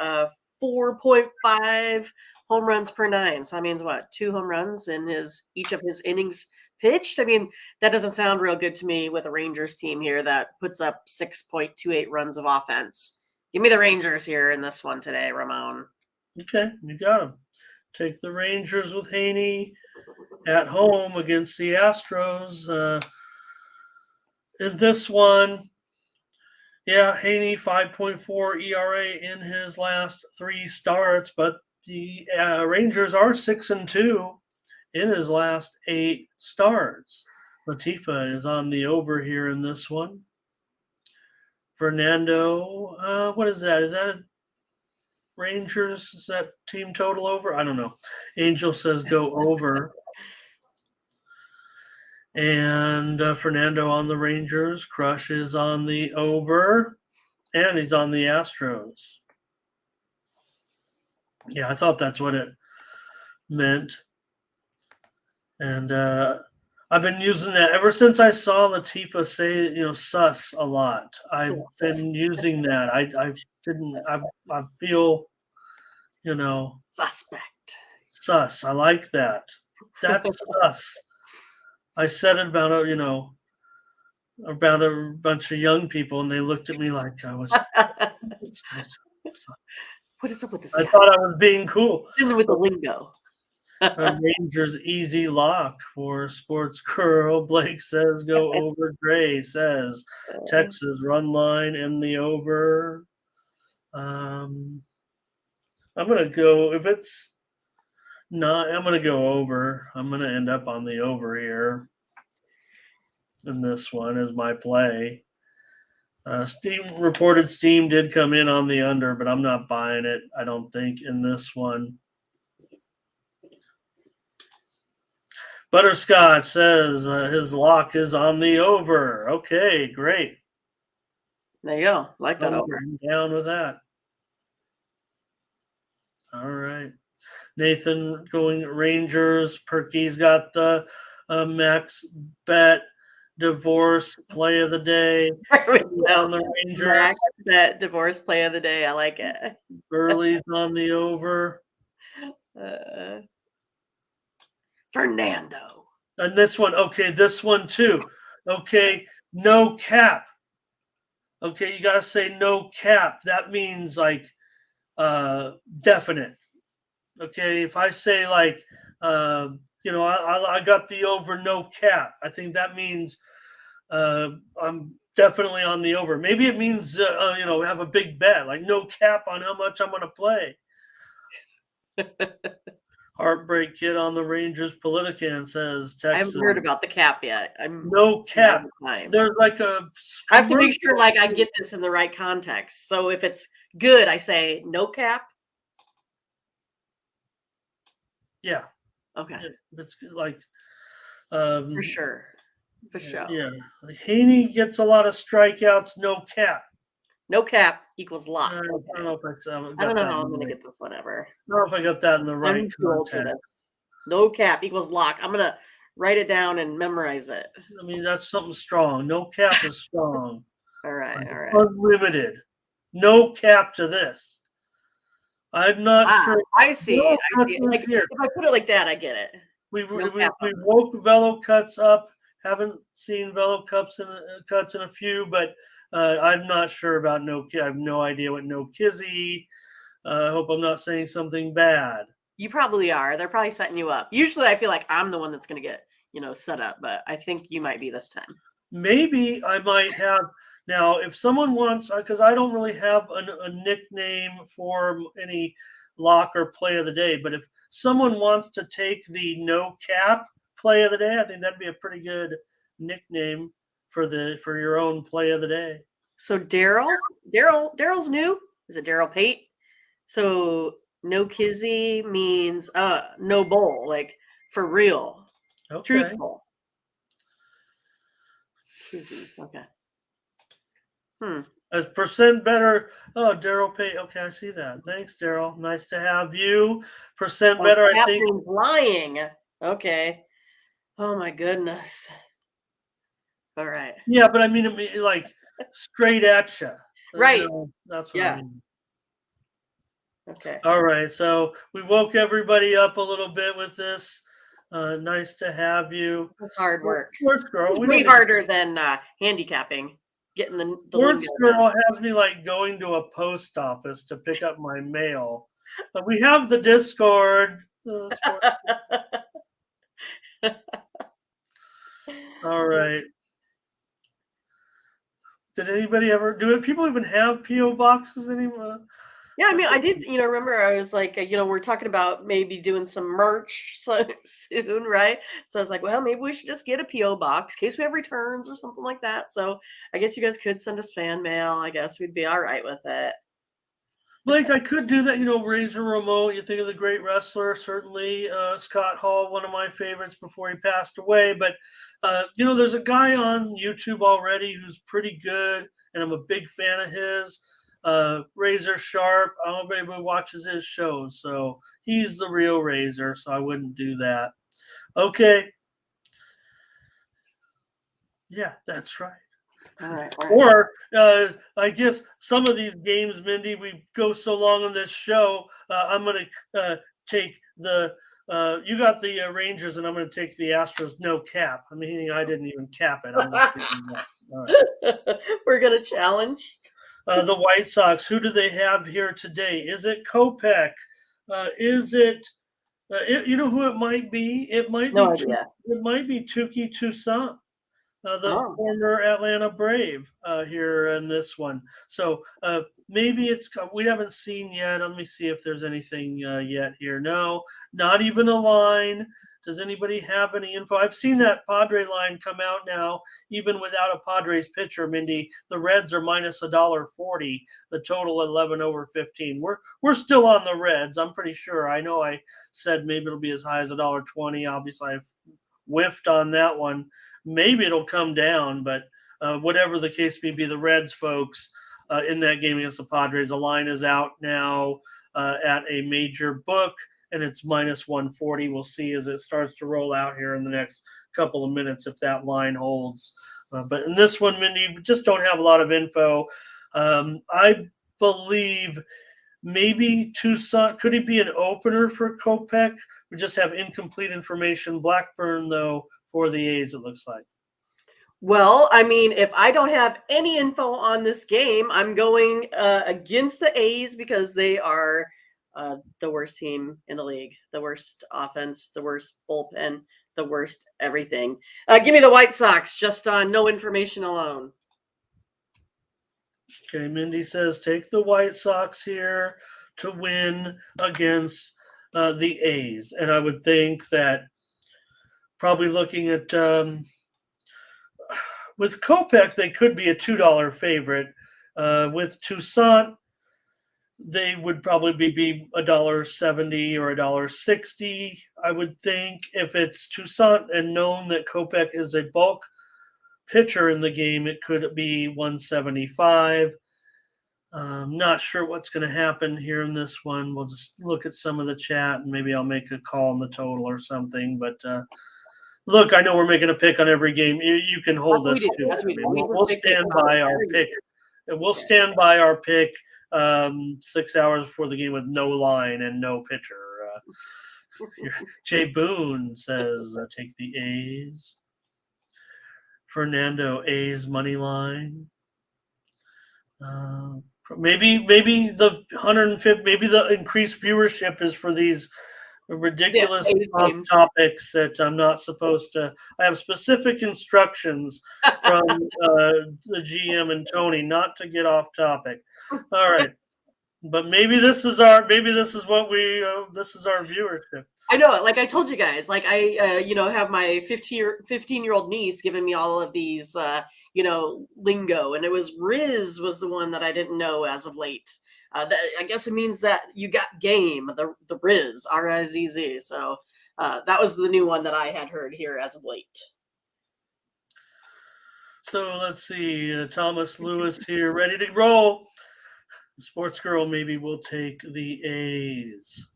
4.5 home runs per 9. So that means what? 2 home runs in each of his innings pitched. I mean, that doesn't sound real good to me with a Rangers team here that puts up 6.28 runs of offense. Give me the Rangers here in this one today, Ramon. Okay, you got him. Take the Rangers with Haney at home against the Astros. In this one, Haney 5.4 ERA in his last 3 starts, but the Rangers are 6-2 in his last 8 starts. Latifa is on the over here in this one. Fernando, what is that? Is that a Rangers? Is that team total over? I don't know. Angel says go over. And Fernando on the Rangers. Crush is on the over. And he's on the Astros. Yeah, I thought that's what it meant. And I've been using that ever since I saw Latifa say, sus a lot. I've been using that. I feel, Suspect. sus. I like that. That's sus. I said it about about a bunch of young people, and they looked at me like I was. What is up with this I guy? thought I was being cool. In with the lingo. A Rangers easy lock for Sports Girl. Blake says go over. Gray says Texas run line in the over. I'm gonna go if it's not. I'm gonna go over. I'm gonna end up on the over here. In this one as my play. Steam reported Steam did come in on the under, but I'm not buying it. I don't think in this one. Butterscotch says his lock is on the over. Okay, great. There you go. Like that over. I'm down with that. All right. Nathan going Rangers. Perky's got the max bet divorce play of the day. On the Rangers. Max bet divorce play of the day. I like it. Burley's on the over. Fernando. And this one, okay, this one too. Okay, no cap. Okay, you got to say no cap. That means like definite. Okay, if I say like, I got the over no cap, I think that means I'm definitely on the over. Maybe it means, have a big bet, like no cap on how much I'm going to play. Heartbreak Kid on the Rangers. Politican says Texas. I haven't heard about the cap yet. No cap. There's like a. I have to make sure like I get this in the right context. So if it's good, I say no cap. Yeah. Okay. It's like. For sure. For sure. Yeah. Like Haney gets a lot of strikeouts. No cap. No cap equals lock. I don't know if I don't know how I'm going to get this one ever. I don't know if I got that in the right context. No cap equals lock. I'm going to write it down and memorize it. I mean, that's something strong. No cap is strong. All right. Unlimited. No cap to this. I'm not sure. I see. Like, if I put it like that, I get it. We woke Velo cuts up. Haven't seen Velo cuts in a few, but I'm not sure about no. I have no idea what no kizzy. I hope I'm not saying something bad. You probably are. They're probably setting you up. Usually, I feel like I'm the one that's going to get set up, but I think you might be this time. Maybe I might have now. If someone wants, because I don't really have a nickname for any lock or play of the day, but if someone wants to take the no cap play of the day, I think that'd be a pretty good nickname for your own play of the day. So Daryl's new. Is it Daryl Pate? So no kizzy means no bowl, like for real, truthful. Okay. As percent better. Oh, Daryl Pate. Okay, I see that. Thanks, Daryl. Nice to have you. Percent better. I think lying. Okay. Oh my goodness. All right. Yeah, but I mean, like straight at you. Right. That's what I mean. Okay. All right. So we woke everybody up a little bit with this. Nice to have you. It's hard work. Sports Girl. It's way harder than handicapping. Getting the Sports Girl has me like going to a post office to pick up my mail. But we have the Discord. All right. Did anybody ever do it? People even have PO boxes anymore? Yeah, I mean, I did, remember I was like, we're talking about maybe doing some merch soon, right? So I was like, well, maybe we should just get a PO box in case we have returns or something like that. So I guess you guys could send us fan mail. I guess we'd be all right with it. Blake, I could do that. Razor Ramon. You think of the great wrestler, certainly Scott Hall, one of my favorites before he passed away. But there's a guy on YouTube already who's pretty good, and I'm a big fan of his. Razor Sharp. Everybody watches his shows, so he's the real Razor. So I wouldn't do that. Okay. Yeah, that's right. All right. All right. Or I guess some of these games, Mindy, we go so long on this show. I'm going to take the. You got the Rangers, and I'm going to take the Astros. No cap. I mean, I didn't even cap it. I'm just thinking that. All right. We're gonna challenge. The White Sox. Who do they have here today? Is it Kopech? Is it? You know who it might be? It might No be. idea. It might be Tuki Toussaint. The Oh. former Atlanta Brave here in this one. So maybe we haven't seen yet. Let me see if there's anything yet here. No, not even a line. Does anybody have any info? I've seen that Padre line come out now, even without a Padres pitcher, Mindy. The Reds are minus $1.40. The total 11 over 15. We're still on the Reds. I'm pretty sure. I know I said maybe it'll be as high as $1.20. Obviously, I've whiffed on that one. Maybe it'll come down, but whatever the case may be, the Reds folks in that game against the Padres, the line is out now at a major book, and it's minus 140. We'll see as it starts to roll out here in the next couple of minutes if that line holds. But in this one, Mindy, we just don't have a lot of info. I believe maybe Toussaint, could he be an opener for Kopech? We just have incomplete information. Blackburn, though, for the A's, it looks like. Well, I mean, if I don't have any info on this game, I'm going against the A's because they are the worst team in the league, the worst offense, the worst bullpen, the worst everything. Give me the White Sox just on no information alone. Okay, Mindy says take the White Sox here to win against the A's. And I would think that probably looking at with Kopech, they could be a $2 favorite. With Toussaint, they would probably be $1.70 or $1.60. I would think if it's Toussaint and known that Kopech is a bulk pitcher in the game, it could be 175. Not sure what's going to happen here in this one. We'll just look at some of the chat and maybe I'll make a call on the total or something. But look, I know we're making a pick on every game. You can hold us to it. We'll stand by our pick. We'll stand by our pick 6 hours before the game with no line and no pitcher. Jay Boone says, take the A's. Fernando, A's money line. Maybe the 150. Maybe the increased viewership is for these ridiculous topics that I'm not supposed to. I have specific instructions from the GM and Tony not to get off topic. All right. But maybe this is our this is our viewership. I know, like I told you guys, like I have my 15-year-old niece giving me all of these lingo, and it was Riz was the one that I didn't know as of late. That I guess it means that you got game, the Riz, RIZZ. So that was the new one that I had heard here as of late. So let's see, Thomas Lewis here, ready to roll. Sports Girl maybe will take the A's.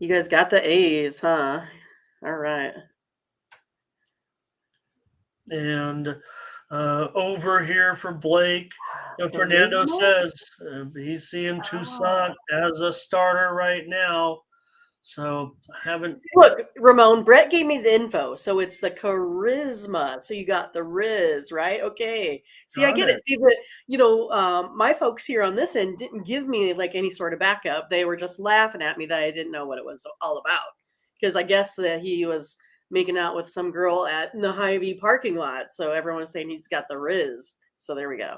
You guys got the A's, huh? All right. And over here for Blake, Fernando says he's seeing Toussaint as a starter right now. So I haven't. Look, Ramon, Brett gave me the info. So it's the charisma. So you got the Riz, right? Okay. See, I get it. See, my folks here on this end didn't give me like any sort of backup. They were just laughing at me that I didn't know what it was all about. Because I guess that he was making out with some girl at the Hy-Vee parking lot. So everyone was saying he's got the Riz. So there we go.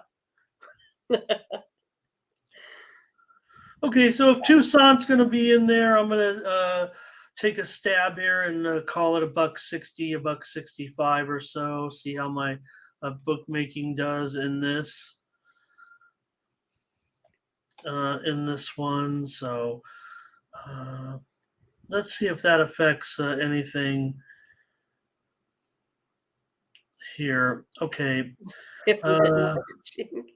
Okay, so if Tucson's going to be in there, I'm going to take a stab here and call it $1.60, $1.65 or so. See how my bookmaking does in this one. So let's see if that affects anything here. Okay. If we're hitting Uh, watching.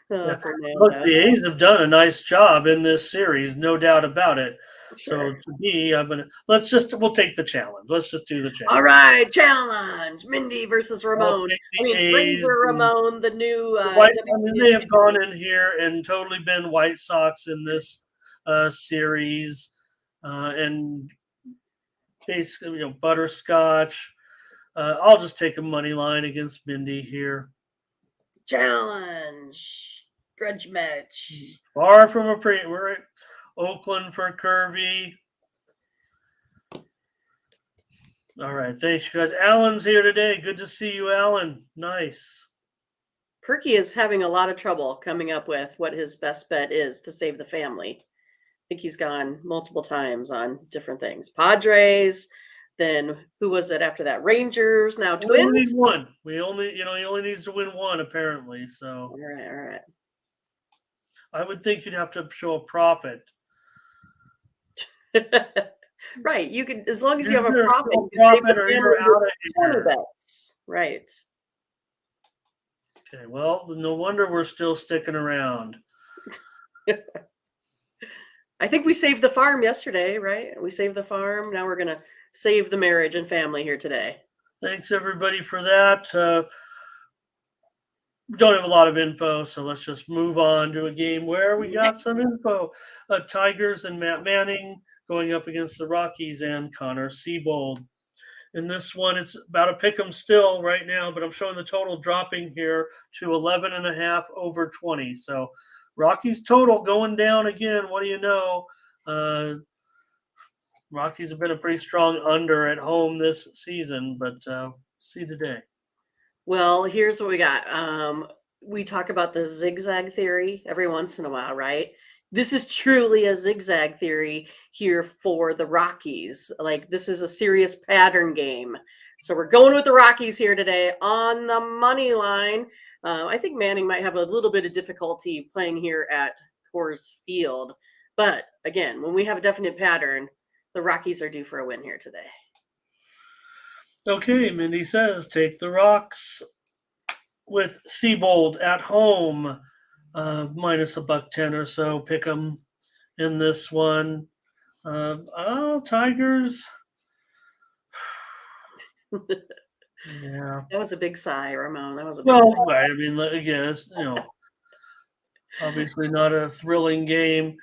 yeah. Look, Fernando. the A's have done a nice job in this series, no doubt about it. Sure. So to me, we'll take the challenge. Let's just do the challenge. All right, challenge. Mindy versus I'll Ramon. take I the mean, A's. Ranger Ramon, the new They have gone in here and totally been White Sox in this series, and basically, butterscotch. I'll just take a money line against Mindy here. challenge. Grudge match. Far from we're at Oakland for Curvy. All right, thanks, you guys. Alan's here today. Good to see you, Alan. Nice. Perky is having a lot of trouble coming up with what his best bet is to save the family. I think he's gone multiple times on different things. Padres, then who was it after that? Rangers, now We only Twins. need one. He only needs to win one apparently. So All right. I would think you'd have to show a profit. Right. You can, as long as you have a Either profit, show you can save profit the or family you're out of with 20 here. bets. Right. Okay, well, no wonder we're still sticking around. I think we saved the farm yesterday, right? We saved the farm. Now we're going to save the marriage and family here today. Thanks, everybody, for that. We don't have a lot of info, so let's just move on to a game where we got some info. Tigers and Matt Manning going up against the Rockies and Connor Seabold. In this one, it's about a pick 'em still right now, but I'm showing the total dropping here to 11.5 over 20. So Rockies total going down again. What do you know? Rockies have been a pretty strong under at home this season, but see today. Well, here's what we got. We talk about the zigzag theory every once in a while, right? This is truly a zigzag theory here for the Rockies. Like, this is a serious pattern game. So we're going with the Rockies here today on the money line. I think Manning might have a little bit of difficulty playing here at Coors Field. But again, when we have a definite pattern, the Rockies are due for a win here today. Okay, Mindy says take the Rocks with Seabold at home, minus $1.10 or so. Pick them in this one. Tigers. Yeah. That was a big sigh, Ramon. That was a big sigh. Well, I mean, again, it's obviously not a thrilling game.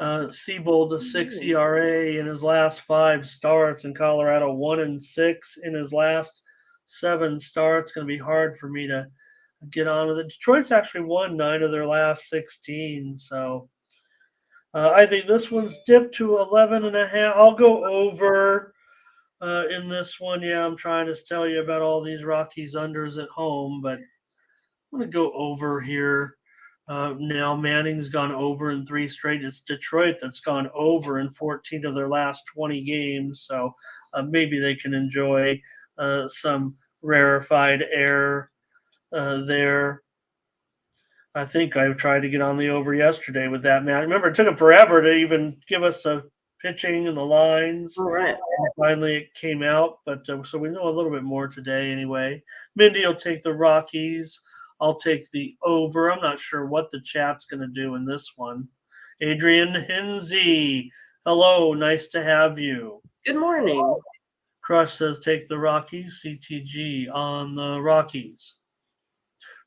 Seabold, a 6 ERA in his last 5 starts in Colorado, 1-6 in his last 7 starts. Going to be hard for me to get on with it. Detroit's actually won 9 of their last 16. So I think this one's dipped to 11.5. I'll go over in this one. Yeah, I'm trying to tell you about all these Rockies unders at home, but I'm going to go over here. Now Manning's gone over in 3 straight. It's Detroit that's gone over in 14 of their last 20 games. So maybe they can enjoy some rarefied air there. I think I tried to get on the over yesterday with that, man. Remember, it took them forever to even give us the pitching and the lines. All right. And finally, it came out. But so we know a little bit more today anyway. Mindy will take the Rockies. I'll take the over. I'm not sure what the chat's going to do in this one. Adrian Hinsey, hello. Nice to have you. Good morning. Crush says take the Rockies. CTG on the Rockies.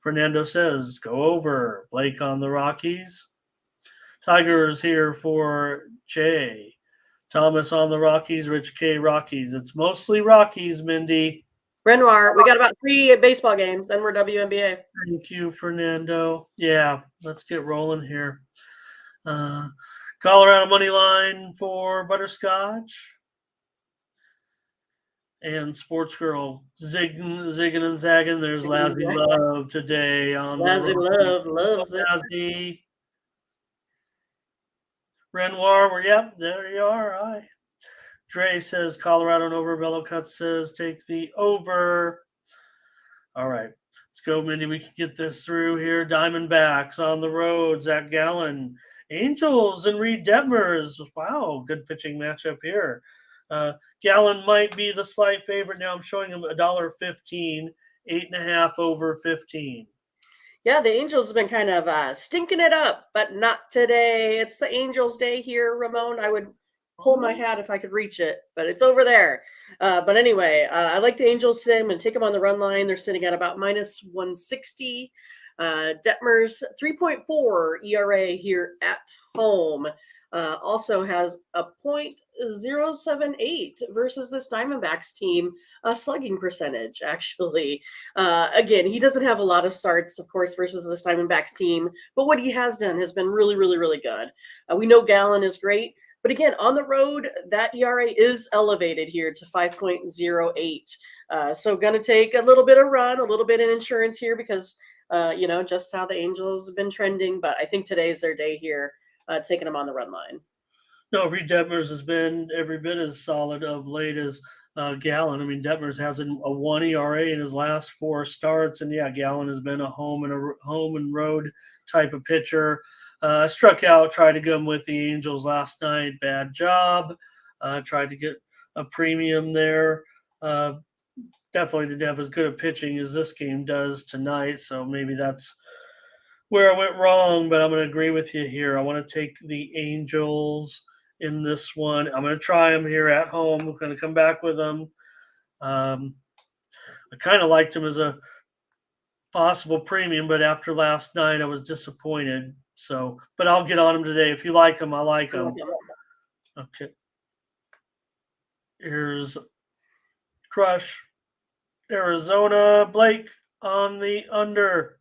Fernando says go over. Blake on the Rockies. Tigers here for Jay. Thomas on the Rockies. Rich K Rockies. It's mostly Rockies, Mindy. Renoir, we got about 3 baseball games, then we're WNBA. Thank you, Fernando. Yeah, let's get rolling here. Colorado money line for Butterscotch. And Sports Girl zigging and zagging. There's Lazzy Love today on Lazzy Love loves it. Lazzy. Renoir, there you are. Aye. Dre says Colorado and over. Bello Cut says take the over. All right. Let's go, Mindy. We can get this through here. Diamondbacks on the road. Zach Gallen. Angels and Reed Detmers. Wow, good pitching matchup here. Gallen might be the slight favorite. Now I'm showing him $1.15, 8.5 over 15. Yeah, the Angels have been kind of stinking it up, but not today. It's the Angels' day here, Ramon. I would pull my hat if I could reach it, but it's over there. But anyway, I like the Angels today. I'm going to take them on the run line. They're sitting at about minus 160. Detmers 3.4 ERA here at home. Also has a .078 versus this Diamondbacks team slugging percentage, actually. Again, he doesn't have a lot of starts, of course, versus this Diamondbacks team, but what he has done has been really, really, really good. We know Gallen is great, but again, on the road, that ERA is elevated here to 5.08. So going to take a little bit of run, a little bit of insurance here because, just how the Angels have been trending, but I think today's their day here. Taking them on the run line. No, Reed Detmers has been every bit as solid of late as Gallen. I mean, Detmers has a 1 ERA in his last 4 starts, and yeah, Gallen has been a home and road type of pitcher. Struck out, tried to go with the Angels last night. Bad job. Tried to get a premium there. Definitely didn't have as good a pitching as this game does tonight, so maybe that's where I went wrong, but I'm going to agree with you here. I want to take the Angels in this one. I'm going to try them here at home. I'm going to come back with them. I kind of liked them as a possible premium, but after last night, I was disappointed. So, but I'll get on them today. If you like them, I like them. Okay. Here's Crush. Arizona. Blake on the under.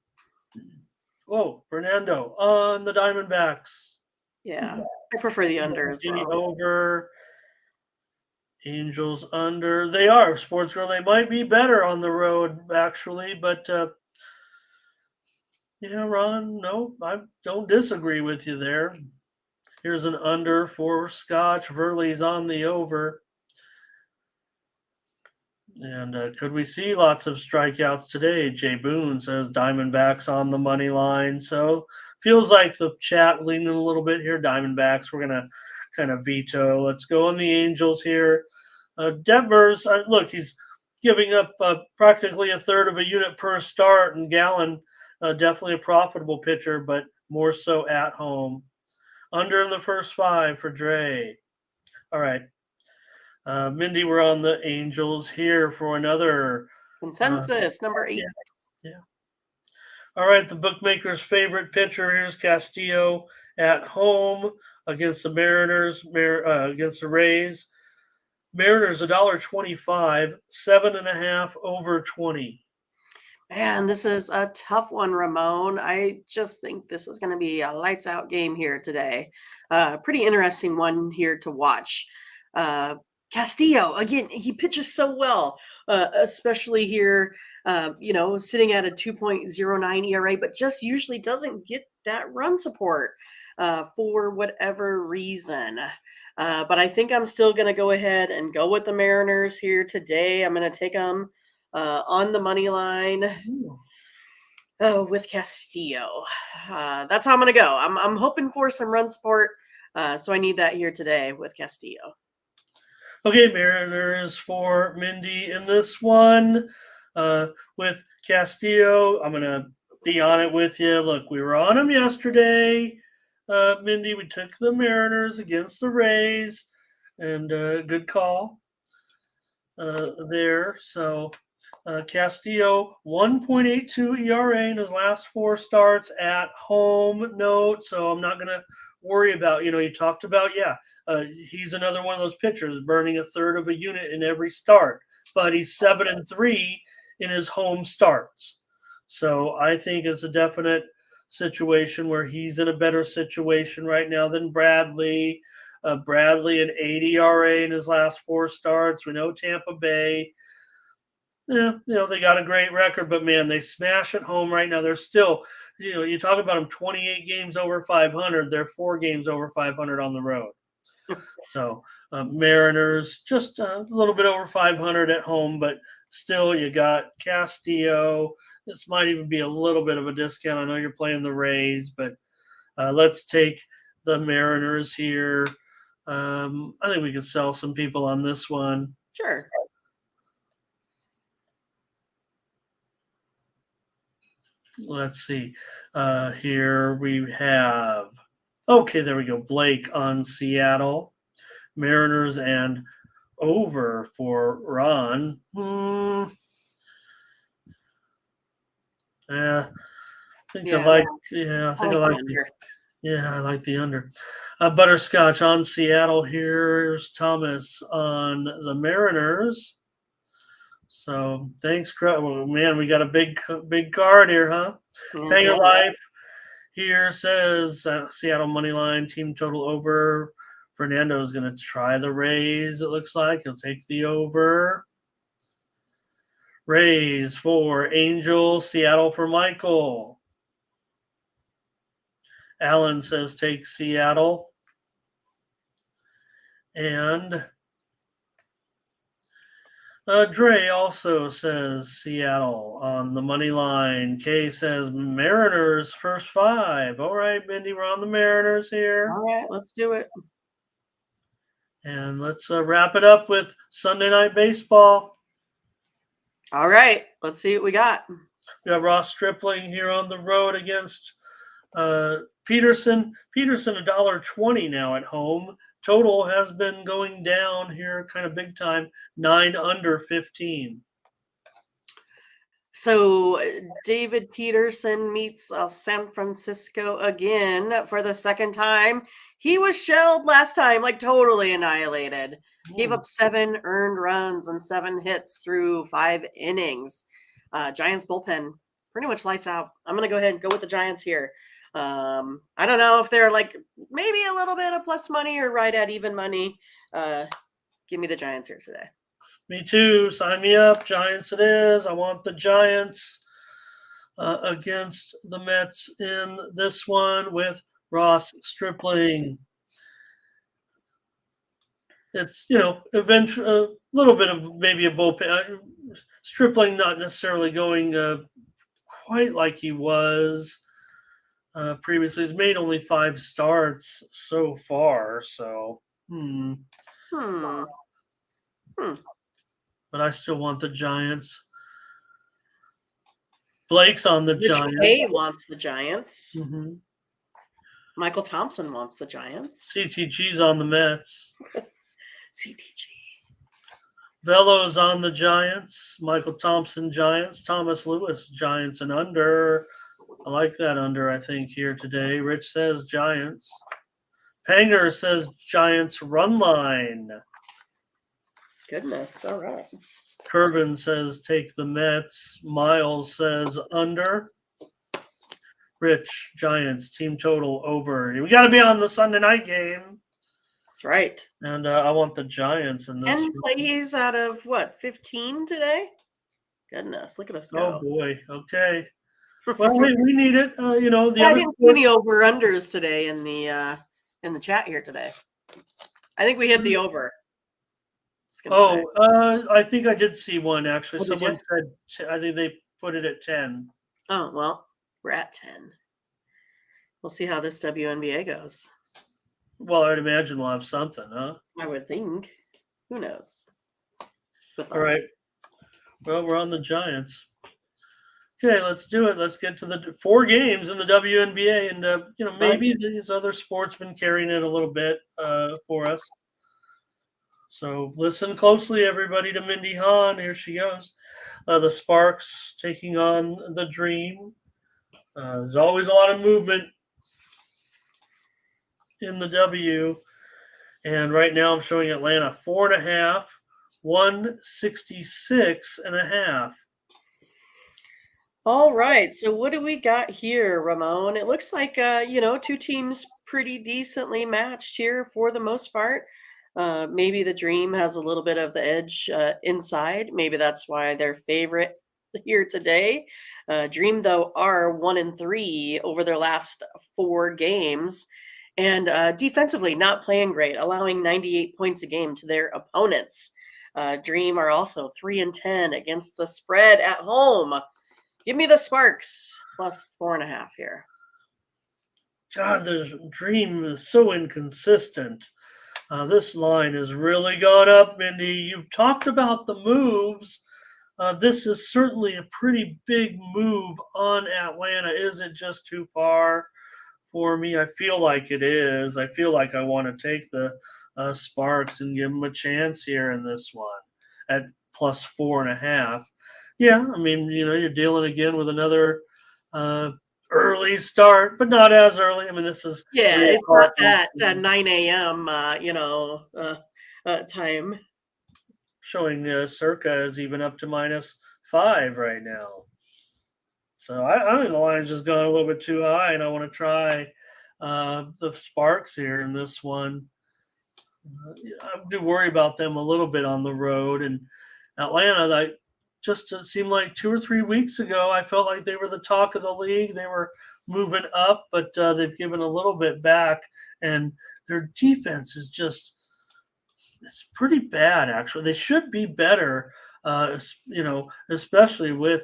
Whoa, Fernando on the Diamondbacks. Yeah, I prefer the under as well. Over. Angels under. They are, Sports Girl. They might be better on the road, actually, but yeah, Ron, no, I don't disagree with you there. Here's an under for Scotch. Verley's on the over. And could we see lots of strikeouts today? Jay Boone says Diamondbacks on the money line. So feels like the chat leaning a little bit here. Diamondbacks, we're going to kind of veto. Let's go on the Angels here. Detmers, look, he's giving up practically a third of a unit per start, and Gallen, definitely a profitable pitcher, but more so at home. Under in the first 5 for Dre. All right. Mindy, we're on the Angels here for another consensus number 8. Yeah. All right, the bookmaker's favorite pitcher. Here's Castillo at home against the Mariners, against the Rays. Mariners $1.25, 7.5 over 20. Man, this is a tough one, Ramon. I just think this is going to be a lights out game here today. Pretty interesting one here to watch. Castillo, again, he pitches so well, especially here, sitting at a 2.09 ERA, but just usually doesn't get that run support for whatever reason. But I think I'm still going to go ahead and go with the Mariners here today. I'm going to take them on the money line with Castillo. That's how I'm going to go. I'm hoping for some run support, so I need that here today with Castillo. Okay, Mariners for Mindy in this one with Castillo. I'm going to be on it with you. Look, we were on them yesterday. Mindy, we took the Mariners against the Rays, and good call there. So Castillo, 1.82 ERA in his last 4 starts at home. Note, so I'm not going to worry about, you talked about, he's another one of those pitchers burning a third of a unit in every start, but he's 7-3 in his home starts. So I think it's a definite situation where he's in a better situation right now than Bradley. Bradley, an 8 ERA in his last 4 starts. We know Tampa Bay. Yeah, they got a great record, but man, they smash at home right now. They're still, you talk about them 28 games over 500. They're 4 games over 500 on the road. So Mariners just a little bit over 500 at home, but still you got Castillo. This might even be a little bit of a discount. I know you're playing the Rays, but let's take the Mariners here. I think we could sell some people on this one. Sure. Let's see. Here we have. Okay, there we go. Blake on Seattle. Mariners and over for Ron. Yeah, I think I like. Yeah, I think I like. I like the under. Butterscotch on Seattle. Here's Thomas on the Mariners. So thanks, well, man. We got a big card here, huh? Hanger Life here says Seattle money line team total over. Fernando is going to try the Rays. It looks like he'll take the over. Rays for Angel, Seattle for Michael. Alan says take Seattle. And Dre also says Seattle on the money line. Kay says Mariners first 5. All right, Mindy, we're on the Mariners here. All right, let's do it. And let's wrap it up with Sunday Night Baseball. All right, let's see what we got. We got Ross Stripling here on the road against Peterson. Peterson $1.20 now at home. Total has been going down here kind of big time, 9 under 15. So David Peterson meets San Francisco again for the second time. He was shelled last time, like totally annihilated. Gave up 7 earned runs and 7 hits through 5 innings. Giants bullpen pretty much lights out. I'm going to go ahead and go with the Giants here. I don't know if they're like maybe a little bit of plus money or right at even money. Give me the Giants here today. Me too. Sign me up. Giants it is. I want the Giants against the Mets in this one with Ross Stripling. It's, eventually a little bit of maybe a bullpen. Stripling not necessarily going quite like he was previously. He's made only 5 starts so far. So, But I still want the Giants. Blake's on the Giants. Kay wants the Giants. Mm-hmm. Michael Thompson wants the Giants. CTG's on the Mets. CTG. Velo's on the Giants. Michael Thompson, Giants. Thomas Lewis, Giants and under. I like that under, I think, here today. Rich says Giants. Panger says Giants run line. Goodness. All right. Kerbin says take the Mets. Miles says under. Rich, Giants, team total over. We got to be on the Sunday night game. That's right. And I want the Giants in this. 10 plays out of 15 today? Goodness, look at us go. Oh, boy. Okay. Well, we need it. I didn't see any over-unders today in the chat here today. I think we hit the over. I think I did see one, actually. Oh, someone said, I think they put it at 10. Oh, well, we're at 10. We'll see how this WNBA goes. Well, I'd imagine we'll have something, huh? I would think. Who knows? All right. Well, we're on the Giants. Okay, let's do it. Let's get to the 4 games in the WNBA. And, maybe these other sports been carrying it a little bit for us. So listen closely, everybody, to Mindy Hahn. Here she goes. The Sparks taking on the Dream. There's always a lot of movement in the W. And right now I'm showing Atlanta 4.5, 166.5. All right. So what do we got here, Ramon? It looks like, 2 teams pretty decently matched here for the most part. Maybe the Dream has a little bit of the edge inside. Maybe that's why they're favorite here today. Dream, though, are 1-3 over their last 4 games. And defensively, not playing great, allowing 98 points a game to their opponents. Dream are also 3-10 against the spread at home. Give me the Sparks plus 4.5 here. God, the Dream is so inconsistent. This line has really gone up, Mindy. You've talked about the moves. This is certainly a pretty big move on Atlanta. Is it just too far for me? I feel like it is. I feel like I want to take the Sparks and give them a chance here in this one at plus 4.5. Yeah, I mean, you're dealing again with another early start, but not as early. I mean, this is Yeah, 3 it's not o'clock. that 9 a.m. Time. Showing Circa is even up to -5 right now. So I think the line's just gone a little bit too high, and I want to try the Sparks here in this one. I do worry about them a little bit on the road. And Atlanta, just it seemed like 2 or 3 weeks ago, I felt like they were the talk of the league. They were moving up, but they've given a little bit back, and their defense is just it's pretty bad. Actually, they should be better. Especially with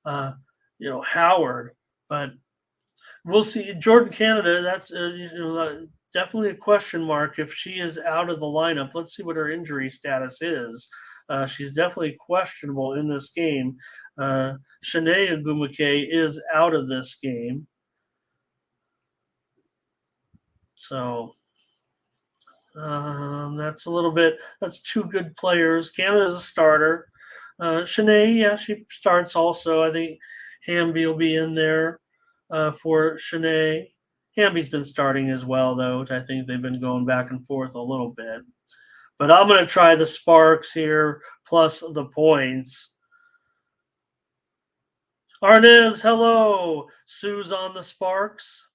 Howard, but we'll see. Jordan Canada, that's definitely a question mark if she is out of the lineup. Let's see what her injury status is. She's definitely questionable in this game. Shanae Agumake is out of this game. So that's two good players. Canada's a starter. Shanae, yeah, she starts also. I think Hamby will be in there for Shanae. Hamby's been starting as well, though. I think they've been going back and forth a little bit. But I'm going to try the Sparks here plus the points. Arnez, hello. Sue's on the Sparks.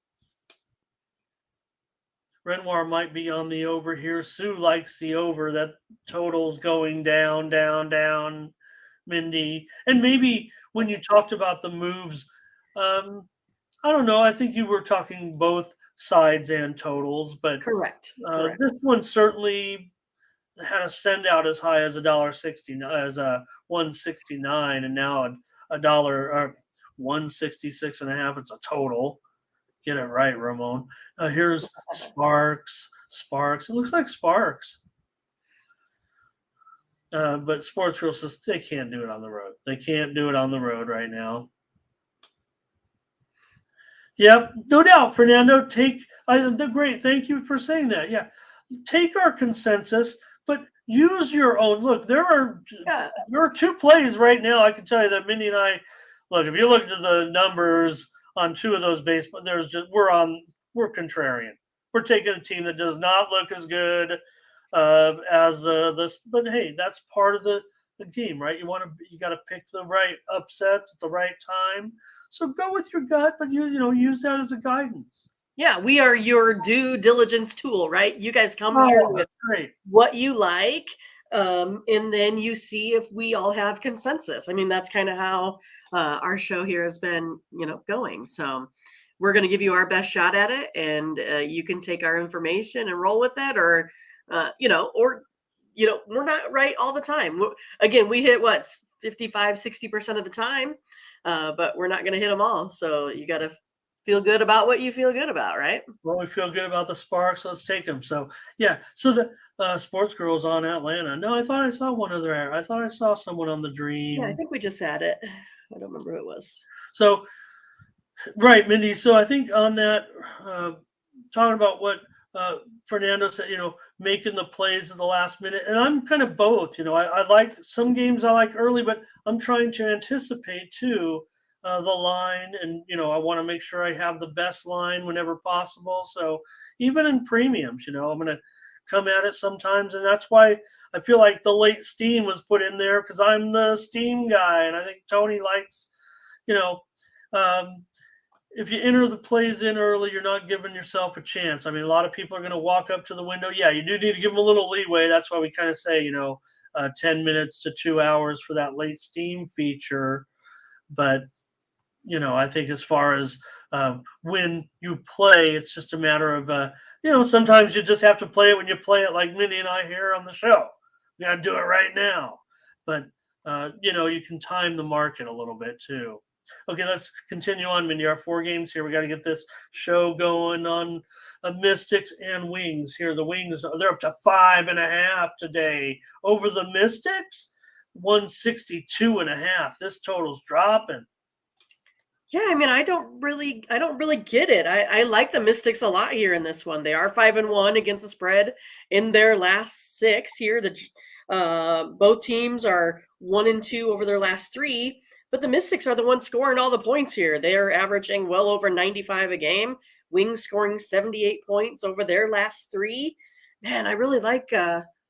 Renoir might be on the over here. Sue likes the over. That total's going down, down, down, Mindy. And maybe when you talked about the moves, I don't know. I think you were talking both sides and totals, but Correct. this one certainly had a send out as high as $1.69, as a 169, and now a dollar 166.5. It's a total. Get it right, Ramon. Here's Sparks. It looks like Sparks. But Sports Girl says they can't do it on the road. They can't do it on the road right now. Yep, no doubt, Fernando. They're great. Thank you for saying that. Yeah, take our consensus, but use your own. Look, there are 2 plays right now. I can tell you that Mindy and I. Look, if you look at the numbers on 2 of those baseball, we're contrarian. We're taking a team that does not look as good as this, but hey, that's part of the game, right? You got to pick the right upset at the right time. So go with your gut, but use that as a guidance. Yeah, we are your due diligence tool, right? You guys come here with what you like, and then you see if we all have consensus. I mean, that's kind of how our show here has been, going. So we're going to give you our best shot at it, and you can take our information and roll with it, or we're not right all the time. Again, we hit 55-60% of the time, but we're not going to hit them all. So you got to feel good about what you feel good about, right? Well, we feel good about the Sparks. Let's take them. So yeah. So the Sports Girls on Atlanta. No, I thought I saw one other. I thought I saw someone on the Dream. Yeah, I think we just had it. I don't remember who it was. So, right, Mindy. So I think on that, talking about what Fernando said, making the plays at the last minute, and I'm kind of both. I like some games I like early, but I'm trying to anticipate too. The line, and I want to make sure I have the best line whenever possible. So even in premiums, I'm going to come at it sometimes, and that's why I feel like the late steam was put in there, because I'm the steam guy, and I think Tony likes, if you enter the plays in early, you're not giving yourself a chance. I mean, a lot of people are going to walk up to the window. Yeah, you do need to give them a little leeway. That's why we kind of say, 10 minutes to 2 hours for that late steam feature. But, I think as far as when you play, it's just a matter of, sometimes you just have to play it when you play it, like Minnie and I here on the show. You got to do it right now. But, you can time the market a little bit too. Okay, let's continue on, Mindy. Our 4 games here. We got to get this show going on Mystics and Wings here. The Wings, they're up to 5.5 today over the Mystics. 162.5. This total's dropping. Yeah, I mean, I don't really get it. I like the Mystics a lot here in this one. They are 5-1 against the spread in their last 6 here. Both teams are 1-2 over their last 3, but the Mystics are the ones scoring all the points here. They are averaging well over 95 a game. Wings scoring 78 points over their last 3. Man, I really like.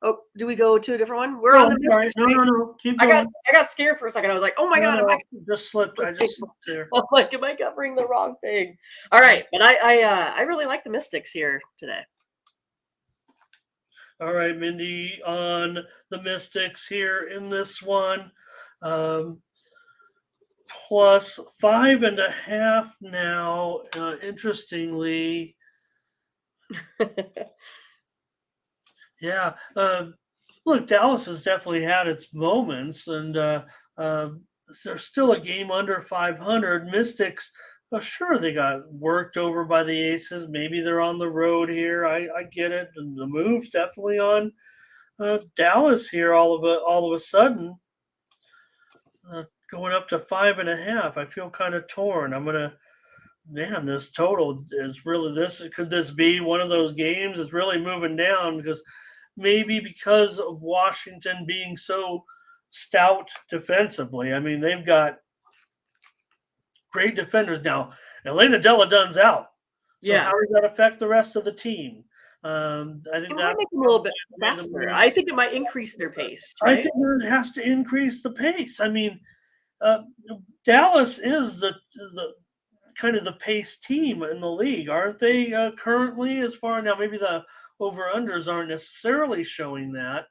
Oh, do we go to a different one? We're on the Mystics. Right. No. Keep going. I got scared for a second. I was like, oh my God, I just slipped there. I'm like, am I covering the wrong thing? All right, but I really like the Mystics here today. All right, Mindy, on the Mystics here in this one, plus 5.5 now. Interestingly, yeah. Look, Dallas has definitely had its moments, and they're still a game under 500. Mystics, sure, they got worked over by the Aces. Maybe they're on the road here. I get it. And the move's definitely on Dallas here. All of a sudden, going up to 5.5. I feel kind of torn. Man, this total is really this. Could this be one of those games? It's really moving down because of Washington being so stout defensively. I mean, they've got great defenders now. Elena Delle Donne's out. So how does that affect the rest of the team? I think that might make them a little bit faster. I think it might increase their pace. Right? I think it has to increase the pace. I mean, Dallas is the kind of the pace team in the league, aren't they? Currently, as far now, maybe the over-unders aren't necessarily showing that.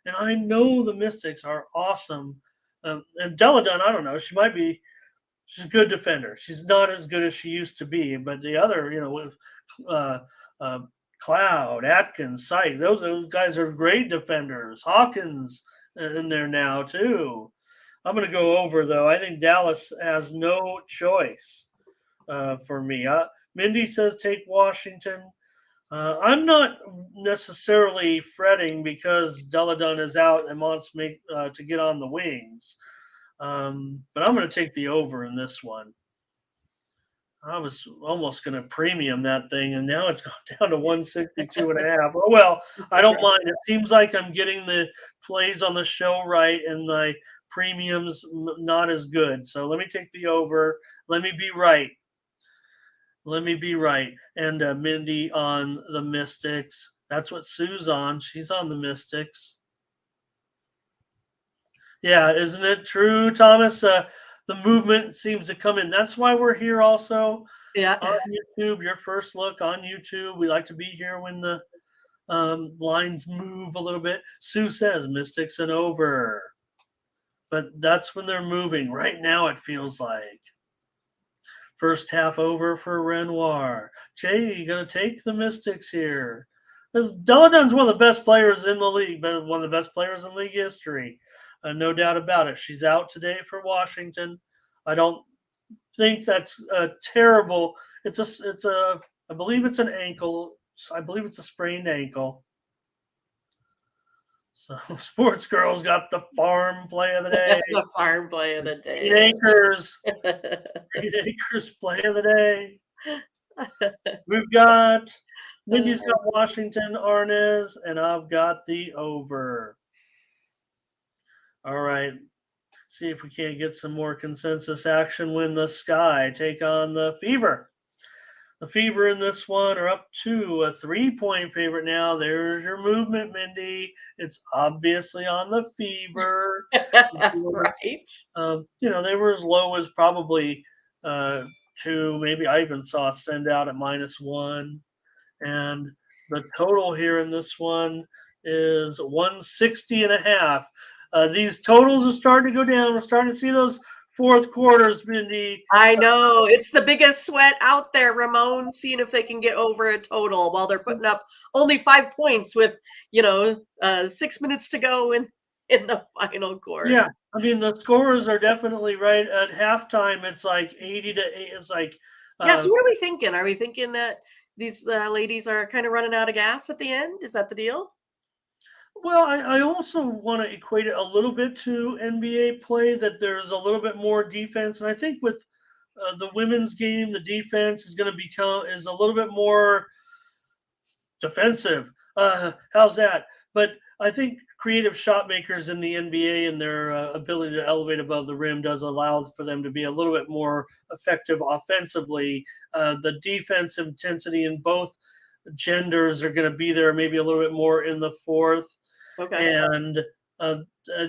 And I know the Mystics are awesome. And Delle Donne, I don't know. She's a good defender. She's not as good as she used to be. But the other, with Cloud, Atkins, Sykes, those guys are great defenders. Hawkins in there now, too. I'm going to go over, though. I think Dallas has no choice for me. Mindy says take Washington. I'm not necessarily fretting because Delle Donne is out and wants me to get on the Wings. But I'm going to take the over in this one. I was almost going to premium that thing, and now it's gone down to 162.5. Oh, well, I don't mind. It seems like I'm getting the plays on the show right, and my premiums not as good. So let me take the over. Let me be right. And Mindy on the Mystics. That's what Sue's on. She's on the Mystics. Yeah, isn't it true, Thomas? The movement seems to come in. That's why we're here also. Yeah. On YouTube, your first look on YouTube. We like to be here when the lines move a little bit. Sue says Mystics and over. But that's when they're moving. Right now, it feels like. First half over for Renoir. Jay, you going to take the Mystics here. Delle Donne's one of the best players in the league, but one of the best players in league history. No doubt about it. She's out today for Washington. I don't think that's terrible. I believe it's an ankle. I believe it's a sprained ankle. So Sports Girls got the farm play of the day. The farm play of the day. 8 acres. 8 acres play of the day. We've got Mindy's got Washington, Arnaz, and I've got the over. All right. See if we can't get some more consensus action when the Sky take on the Fever. The Fever in this one are up to a 3-point favorite now. There's your movement, Mindy. It's obviously on the Fever. Right. They were as low as probably 2. Maybe I even saw it send out at -1. And the total here in this one is 160.5. These totals are starting to go down. We're starting to see those fourth quarters, Mindy. I know. It's the biggest sweat out there, Ramon, seeing if they can get over a total while they're putting up only 5 points with, 6 minutes to go in the final quarter. Yeah, I mean the scores are definitely right at halftime. It's like 80 to 8. It's like Yeah, so what are we thinking? Are we thinking that these ladies are kind of running out of gas at the end? Is that the deal? well, I also want to equate it a little bit to NBA play, that there's a little bit more defense, and I think with the women's game, the defense is going to is a little bit more defensive. How's that? But I think creative shot makers in the NBA and their ability to elevate above the rim does allow for them to be a little bit more effective offensively. The defense intensity in both genders are going to be there, maybe a little bit more in the fourth. Okay. And I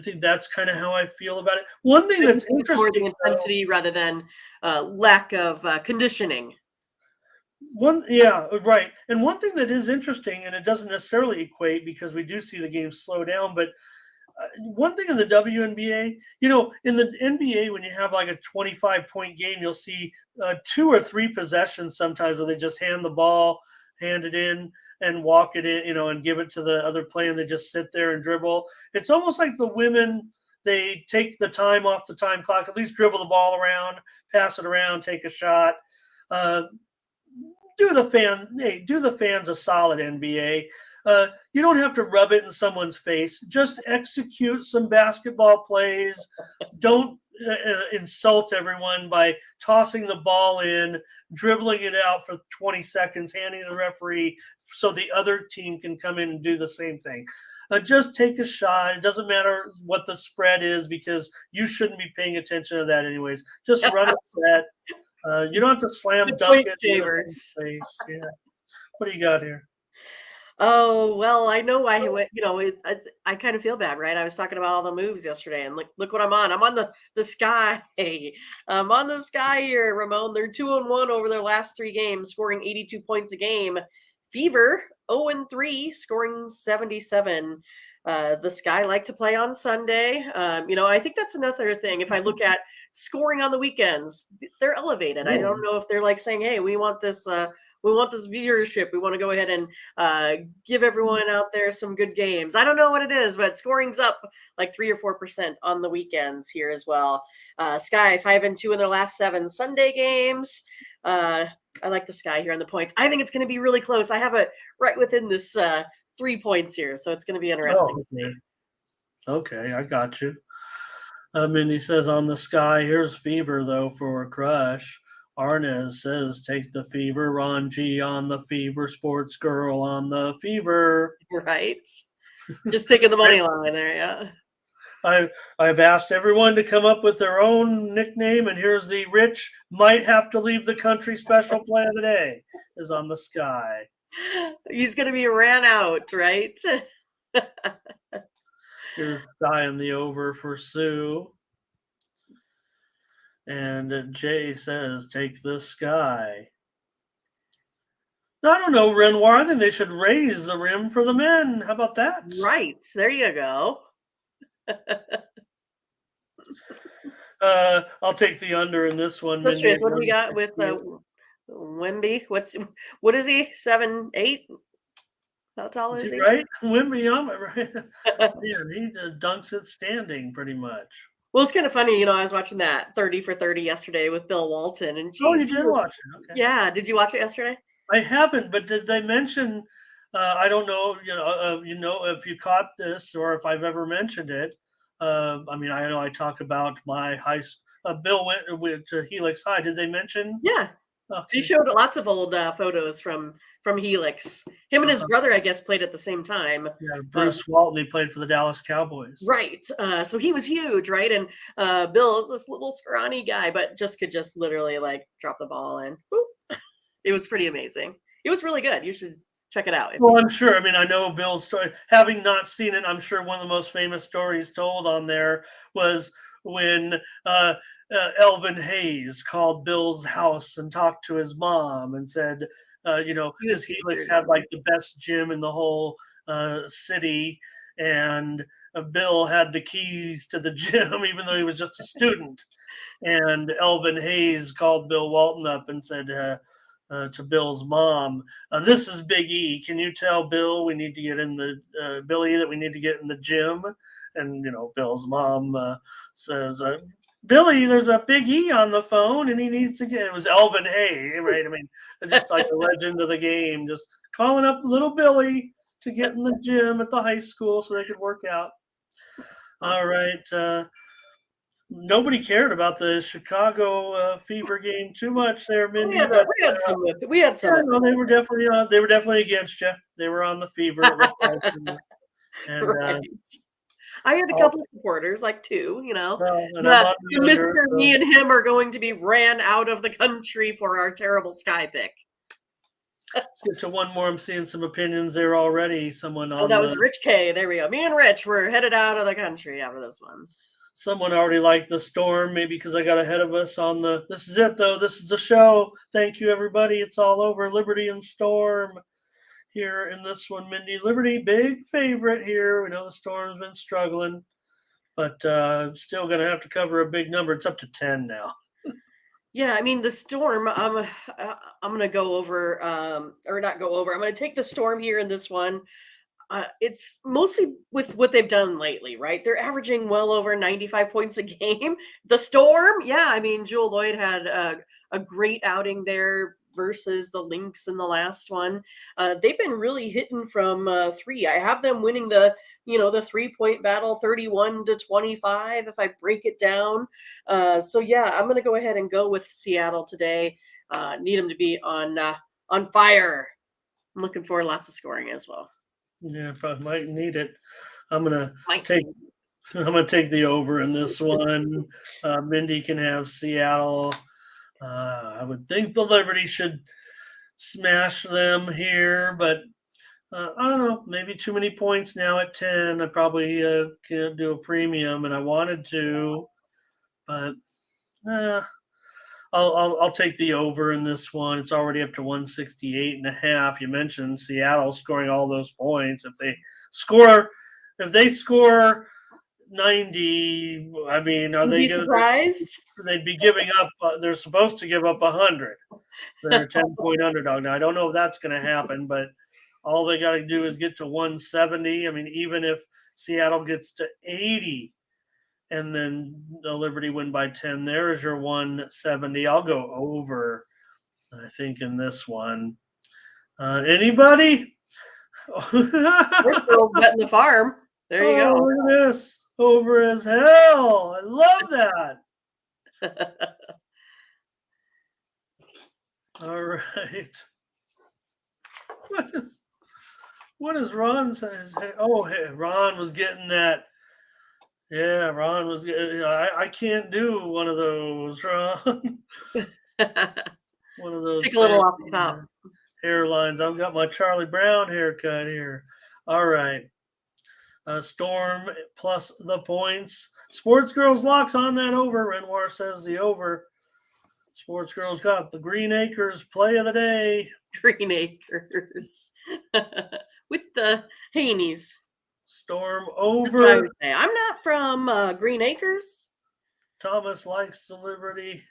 think that's kind of how I feel about it. One thing that's More the interesting, intensity rather than lack of conditioning. yeah, right. And one thing that is interesting, and it doesn't necessarily equate because we do see the game slow down, but one thing in the WNBA, in the NBA, when you have like a 25-point game, you'll see 2 or 3 possessions sometimes where they just hand the ball, hand it in, and walk it in, and give it to the other player, and they just sit there and dribble. It's almost like the women, they take the time off the time clock, at least dribble the ball around, pass it around, take a shot. Do the fans a solid, NBA. You don't have to rub it in someone's face. Just execute some basketball plays. Don't insult everyone by tossing the ball in, dribbling it out for 20 seconds, handing the referee so the other team can come in and do the same thing. Just take a shot. It doesn't matter what the spread is because you shouldn't be paying attention to that anyways. Just run a set. You don't have to slam dunk it in the face. Yeah. What do you got here? Oh, well, I know I went, I kind of feel bad, right? I was talking about all the moves yesterday and look what I'm on. I'm on the sky. I'm on the sky here, Ramon. They're 2-1 over their last 3 games, scoring 82 points a game. Fever 0-3, scoring 77. The Sky like to play on Sunday. I think that's another thing. If I look at scoring on the weekends, they're elevated. I don't know if they're like saying, "Hey, we want this viewership. We want to go ahead and give everyone out there some good games." I don't know what it is, but scoring's up like 3 or 4% on the weekends here as well. Sky 5-2 in their last 7 Sunday games. I like the Sky here on the points. I think it's going to be really close. I have it right within this 3 points here, so it's going to be interesting. Okay, I got you. Mindy says on the Sky, here's Fever though for a crush. Arnez says take the Fever. Ron G on the Fever. Sports Girl on the Fever. Right. Just taking the money line there, yeah. I've asked everyone to come up with their own nickname, and here's the Rich might have to leave the country special play of the day is on the Sky. He's going to be ran out, right? Here's Sky in the over for Sue. And Jay says, take the Sky. I don't know, Renoir. I think they should raise the rim for the men. How about that? Right. There you go. I'll take the under in this one. What do we got with Wemby? What is he? 7'8"? How tall is he? Right, Wemby, right? Yeah, he dunks it standing pretty much. Well, it's kind of funny, I was watching that 30 for 30 yesterday with Bill Walton, and you did watch it? Okay. Yeah, did you watch it yesterday? I haven't, but did they mention? I don't know, if you caught this or if I've ever mentioned it. I know I talk about my high. Bill went to Helix High. Did they mention? Yeah. Okay. He showed lots of old photos from Helix. Him and his brother, I guess, played at the same time. Yeah, Bruce Walton. He played for the Dallas Cowboys. Right. So he was huge, right? And Bill is this little scrawny guy, but could literally like drop the ball and boop. It was pretty amazing. It was really good. You should check it out. Well, I'm sure. I know Bill's story. Having not seen it, I'm sure one of the most famous stories told on there was when Elvin Hayes called Bill's house and talked to his mom and said, He was because Helix featured had on like the best gym in the whole city, and Bill had the keys to the gym, even though he was just a student. And Elvin Hayes called Bill Walton up and said to Bill's mom, "This is Big E. Can you tell Bill we need to get in the Billy that we need to get in the gym?" And Bill's mom says, "Billy, there's a Big E on the phone, and he needs to get." It was Elvin Hayes, right? I mean, just like a legend of the game, just calling up little Billy to get in the gym at the high school so they could work out. Awesome. All right. Nobody cared about the Chicago Fever game too much there, Mindy. But We had some. We had some. yeah, no, they were definitely against you. They were on the Fever. It looked like, and Right. I had a couple of supporters, like two. well, and I'm on the under. Mr. Me and him are going to be ran out of the country for our terrible Sky pick. Let's get to one more. I'm seeing some opinions there already. Someone on that was Rich K. There we go. Me and Rich were headed out of the country after this one. Someone already liked the Storm, maybe because I got ahead of us on the. This is it though. This is the show. Thank you everybody. It's all over. Liberty and Storm here in this one. Mindy, Liberty, big favorite here. We know the Storm's been struggling, but still going to have to cover a big number. It's up to 10 now. Yeah, I mean the Storm. I'm going to go over, or not go over. I'm going to take the Storm here in this one. It's mostly with what they've done lately, right? They're averaging well over 95 points a game. The Storm, yeah, I mean, Jewell Loyd had a great outing there versus the Lynx in the last one. They've been really hitting from three. I have them winning the 3-point battle, 31-25, if I break it down. So yeah, I'm going to go ahead and go with Seattle today. Need them to be on fire. I'm looking for lots of scoring as well. Yeah, if I might need it, I'm gonna take the over in this one. Mindy can have Seattle. I would think the Liberty should smash them here, but I don't know. Maybe too many points now at 10. I probably can't do a premium, and I wanted to, but I'll take the over in this one. It's already up to 168.5. You mentioned Seattle scoring all those points. If they score 90, I mean, are they surprised? They'd be giving up. They're supposed to give up 100. They're a 10-point underdog. Now I don't know if that's going to happen, but all they got to do is get to 170. I mean, even if Seattle gets to 80. And then the Liberty win by 10. There's your 170. I'll go over, I think, in this one. Anybody? We're still betting the farm. There you go. Look at this. Over as hell. I love that. All right. What is Ron saying? Oh, hey, Ron was getting that. Yeah, Ron was. I can't do one of those, Ron. One of those. Take a little off the top. Hairlines. I've got my Charlie Brown haircut here. All right. Storm plus the points. Sports Girls locks on that over. Renoir says the over. Sports Girls got the Green Acres play of the day. Green Acres. With the Haneys. Storm over. I'm not from Green Acres. Thomas likes the Liberty.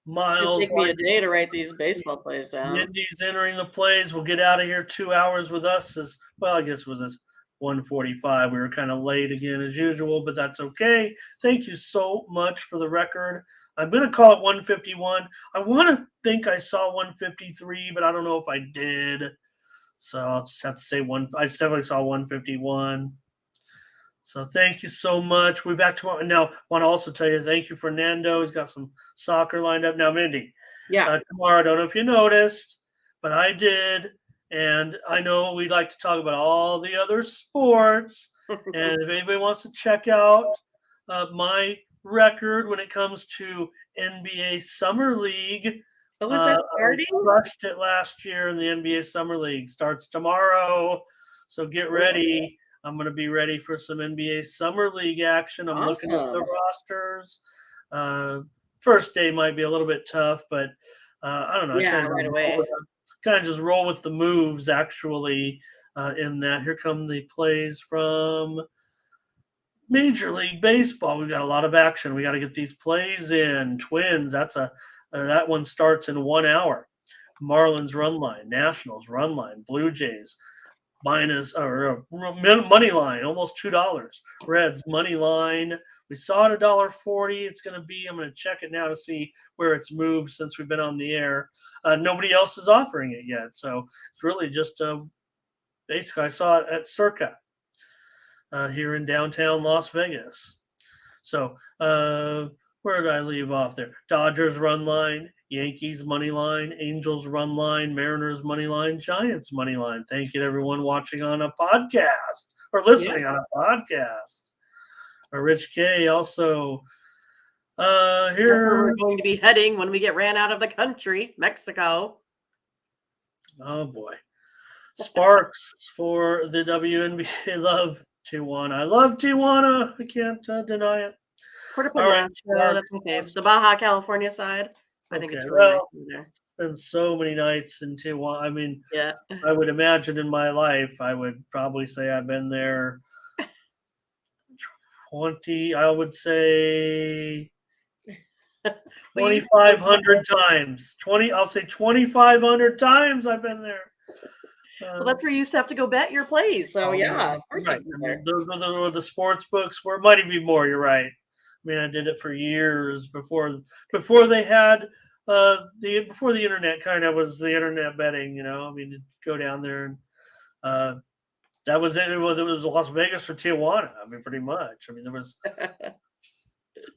Miles. It'll take me a day to write these baseball plays down. Mindy's entering the plays. We'll get out of here 2 hours with us. I guess it was 1:45. We were kind of late again as usual, but that's okay. Thank you so much for the record. I'm going to call it 151. I want to think I saw 153, but I don't know if I did. So I'll just have to say I definitely saw 151. So thank you so much. We'll be back tomorrow. Now, I want to also tell you thank you, Fernando. He's got some soccer lined up. Now, Mindy. Yeah. Tomorrow, I don't know if you noticed, but I did. And I know we'd like to talk about all the other sports. And if anybody wants to check out my record when it comes to NBA Summer League, is that starting? I crushed it last year in the NBA Summer League. Starts tomorrow, so get ready. I'm going to be ready for some NBA Summer League action. I'm looking at the Awesome. rosters. First day might be a little bit tough, but I don't know. I Yeah, right away. kind of just roll with the moves, actually, in that. Here come the plays from Major League Baseball. We've got a lot of action. We got to get these plays in. Twins, that one starts in 1 hour. Marlins run line, Nationals run line, Blue Jays minus or money line, almost $2. Reds money line. We saw it $1.40. It's going to be. I'm going to check it now to see where it's moved since we've been on the air. Nobody else is offering it yet, so it's really just basically I saw it at Circa here in downtown Las Vegas. So where did I leave off there? Dodgers run line, Yankees money line, Angels run line, Mariners money line, Giants money line. Thank you to everyone watching on a podcast or listening on a podcast. Rich K also That's here. where we're going to be heading when we get ran out of the country, Mexico. Oh boy. Sparks for the WNBA. Love Tijuana. I love Tijuana. I can't deny it. Puerto All right, Peñasco, that's my fave. The Baja California side. I think it's really nice over there. Been so many nights in Tijuana. I mean, Yeah. I would imagine in my life, I would probably say I've been there 20, I would say 2,500 times. I'll say 2,500 times I've been there. Well, that's where you used to have to go bet your plays. So yeah, of course. Right. Those were the sports books where it might even be more. You're right. I mean, I did it for years before they had before the internet kind of was the internet betting. You know, I mean, you'd go down there and that was it. It was Las Vegas or Tijuana. I mean, pretty much. I mean, there was.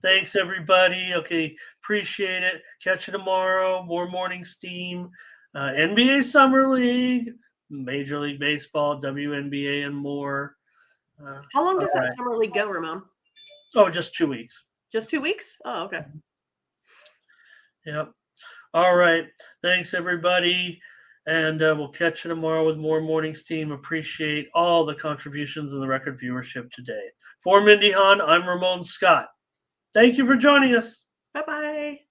Thanks everybody. Okay, appreciate it. Catch you tomorrow. More morning steam. NBA Summer League, Major League Baseball, WNBA, and more. How long does that Summer League go, Ramon? Oh, just 2 weeks. Just 2 weeks? Oh, okay. Yep. All right. Thanks, everybody. And we'll catch you tomorrow with more morning steam. Appreciate all the contributions and the record viewership today. For Mindy Hahn, I'm Ramon Scott. Thank you for joining us. Bye-bye.